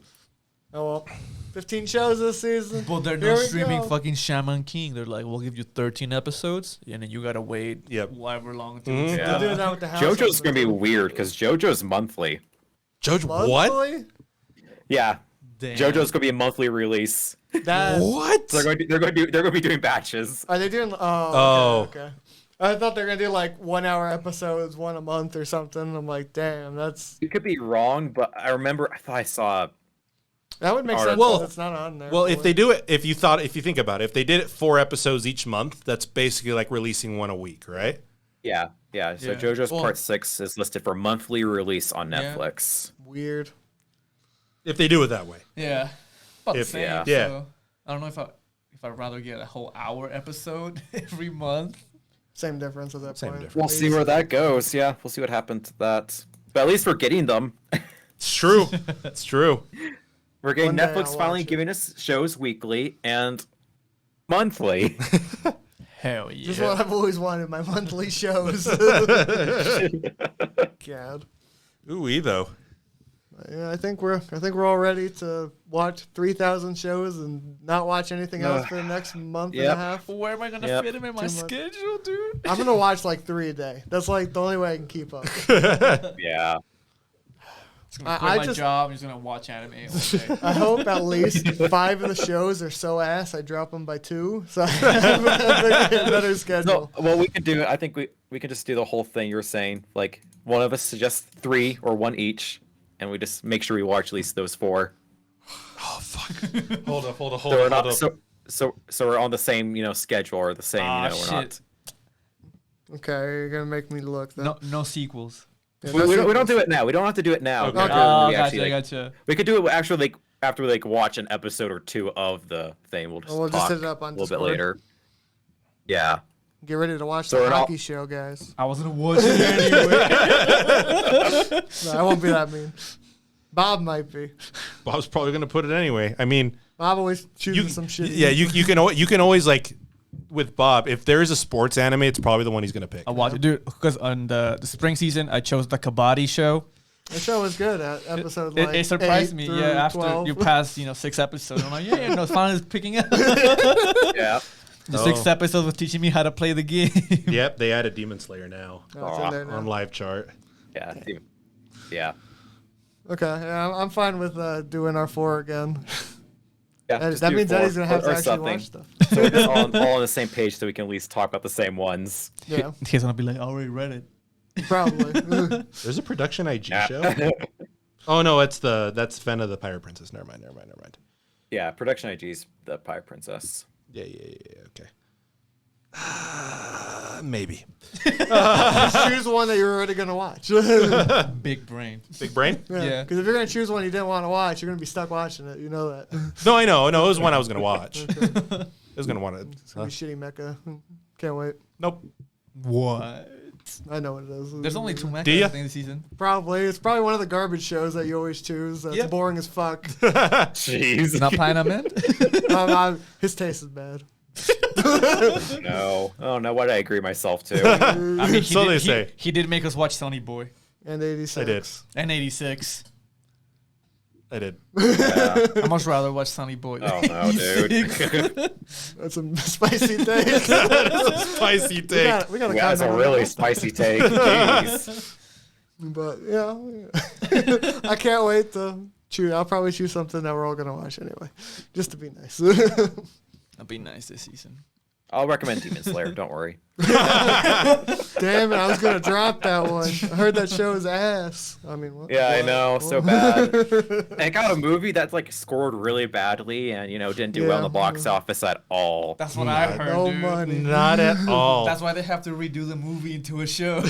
Oh well, 15 shows this season. But they're Here not we streaming go. fucking Shaman King. They're like, we'll give you 13 episodes, and then you gotta wait however long. Yeah. They're doing that with the house. JoJo's gonna be weird because JoJo's monthly. Jojo, what? Monthly? Yeah, Damn. JoJo's gonna be a monthly release. That, What? So they're going to be doing batches. Are they doing? Oh. Okay. I thought they were gonna do like 1 hour episodes, one a month or something. I'm like, damn, that's You could be wrong, but I thought I saw. that would make All sense. right. Well, Well- it's not on there. Well, if they do it, if you think about it, if they did it 4 episodes each month, that's basically like releasing one a week, right? Yeah. So Yeah. JoJo's Well- Part 6 is listed for monthly release on Yeah. Netflix. Weird. If they do it that way. Yeah. About the If- same. yeah. Yeah. So I don't know if I'd rather get a whole hour episode every month. Same difference at that Same point. difference. We'll see where that goes. Yeah, we'll see what happens to that. But at least we're getting them. It's true. It's true. We're getting One day Netflix I'll finally watch it. giving us shows weekly and monthly. Hell yeah. Just what I've always wanted, my monthly shows. God. Ooh, though. Yeah, I think we're all ready to watch 3,000 shows and not watch anything else for the next month and a Yep. half. Where am I gonna Yep. fit him in my Too much. schedule, dude? I'm gonna watch like 3 a day. That's like the only way I can keep up. Yeah. Just gonna I quit my just- job. I'm just gonna watch anime all day. I hope at least 5 of the shows are so ass I drop them by 2, so I have a better schedule. No, well, we can do. I think we can just do the whole thing you were saying. Like one of us suggests 3 or 1 each, and we just make sure we watch at least those 4. Oh, fuck. Hold up. So we're not so we're on the same schedule or the same. Ah, we're shit. not. Okay, you're gonna make me look. Then. No sequels. Yeah, We that's don't do it now. We don't have to do it now. Okay. We can do it Oh, when we gotcha, actually, gotcha. We could do it actually after we watch an episode or 2 of the thing. We'll just We'll just talk hit it up on a little bit Discord. later. Yeah. Get ready to watch So the we're not- hockey show, guys. I wasn't watching it anyway. No, I won't be that mean. Bob might be. Bob's probably going to put it anyway. I mean, Bob always chooses you, some shit. yeah, you can always like with Bob, if there is a sports anime, it's probably the one he's going to pick. I watched it, dude, because on the spring season, I chose the Kabaddi show. The show was good at episode like It surprised 8 me, through yeah. After 12. you passed, 6 episodes, I'm like, yeah, it's finally picking up. Yeah. The Oh. 6 episodes was teaching me how to play the game. Yep, they added Demon Slayer now No, it's in there now. on live chart. Yeah. Yeah. Okay, yeah, I'm fine with doing our 4 again. Yeah. That just do means 4 Eddie's gonna have to or actually something. watch stuff. So we're just all on the same page, so we can at least talk about the same ones. Yeah, He's gonna be like, I already read it. probably. There's a production IG Yeah. show. Oh no, that's Fenna the Pirate Princess. Never mind. Yeah. Production IG's the Pirate Princess. Yeah. Okay. Maybe. Just choose one that you're already gonna watch. Big brain. Big brain? Yeah. Because if you're gonna choose one you didn't want to watch, you're gonna be stuck watching it. You know that. No, I know. No, it was one I was gonna watch. I was gonna want It's it. gonna be shitty mecha. Can't wait. Nope. What? I know what it is. There's only 2 mechas Do ya? I think this season. Probably. It's probably one of the garbage shows that you always choose. That's Yep. boring as fuck. Jeez. Not Pine Man? His taste is bad. No. Oh no. Why did I agree myself to? I mean, So they say. He did make us watch Sonny Boy And 86. I did. and 86. I did. Yeah. I much rather watch Sonny Boy. Oh no, dude. That's a spicy take. Spicy take. we gotta That's a comment on really that. spicy take. Jeez. But yeah, I can't wait to choose. I'll probably choose something that we're all gonna watch anyway, just to be nice. That'd be nice this season. I'll recommend Demon Slayer. Don't worry. Damn it, I was gonna drop that one. I heard that show is ass. I mean, what? Yeah, I what? know, so bad. And it got a movie that's like scored really badly, and didn't do well in the box office at all. That's what I heard. No dude. money. Not at all. That's why they have to redo the movie into a show.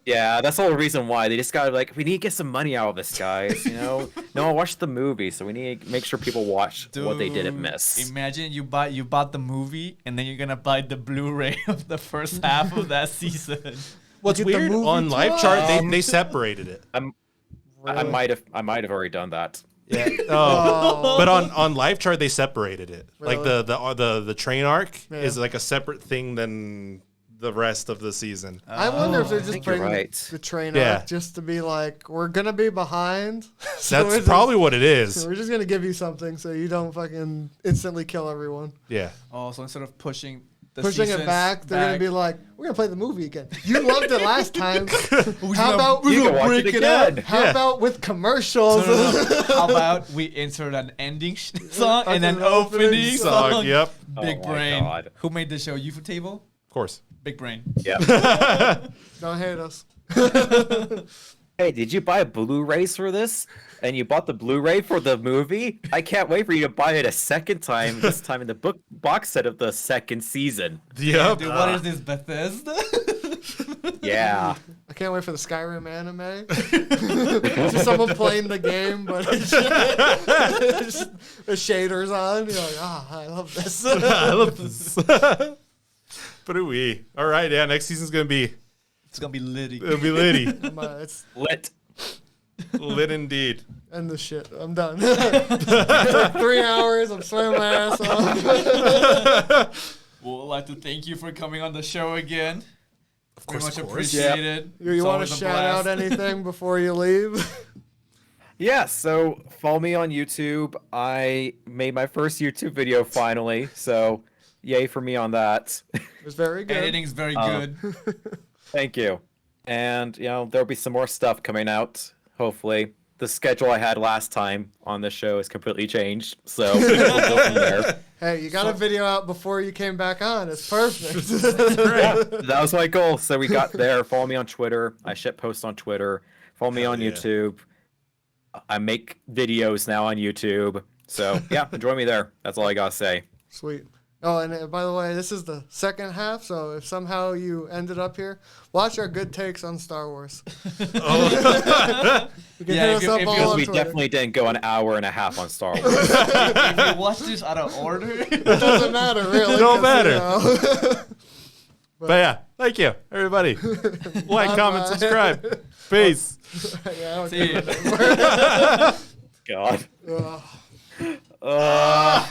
Yeah, that's the whole reason why they just got we need to get some money out of this, guys. No one watched the movie, so we need to make sure people watch what they didn't miss. Imagine you bought the movie and then you're gonna buy the Blu-ray of the first half of that season. What's Get the weird movie on Live Chart, twice. they separated it. I might have already done that. Yeah. Oh. But on Live Chart they separated it. Like Really? the train arc Yeah. is like a separate thing than the rest of the season. I wonder if they're I just think you're bringing right. the train Yeah. arc just to be like, we're gonna be behind. So we're That's just- probably what it is. We're just gonna give you something so you don't fucking instantly kill everyone. Yeah. Oh, so instead of pushing Pushing it seasons back, they're gonna be like, we're gonna play the movie again. You loved it last time. We're How about You can watch it again. How Yeah. about with commercials? How about we insert an ending song and an Fucking opening opening song. song? Yep. Big Oh my brain. God. Who made the show? Ufotable? Of course. Big brain. Yeah. Don't hate us. Hey, did you buy Blu-rays for this? And you bought the Blu-ray for the movie? I can't wait for you to buy it a second time. This time in the box set of the second season. Yep. Dude, what is this, Bethesda? Yeah. I can't wait for the Skyrim anime. Just someone playing the game, but it's just the shaders on. You're like, I love this. I love this. But we. All right, yeah, next season's gonna be It's gonna be litty. it'll be litty. It's Lit. Lit indeed. end the shit. I'm done. It's like 3 hours. I'm swearing my ass off. Well, I'd like to thank you for coming on the show again. Of course, Very much of course. appreciated. You It's want always to a shout out blast. anything before you leave? Yeah, so follow me on YouTube. I made my first YouTube video finally, so yay for me on that. It was very good. Editing's very good. Thank you. And, there'll be some more stuff coming out, hopefully. The schedule I had last time on the show has completely changed, so we'll go from there. Hey, you got a video out before you came back on. It's perfect. Yeah, that was my goal, so we got there. Follow me on Twitter. I ship posts on Twitter. Follow me on yeah. YouTube. I make videos now on YouTube. So, yeah, enjoy me there. That's all I gotta say. Sweet. Oh, and by the way, this is the second half, so if somehow you ended up here, watch our good takes on Star Wars. You can Yeah, hit us if up you- all Because on we Twitter. definitely didn't go an hour and a half on Star Wars. If you watch this out of order, It doesn't matter, really. Don't 'cause, you matter. know. But yeah, thank you, everybody. Like, comment, Bye-bye. subscribe. Peace. Yeah, I don't see care. ya. God. Ugh.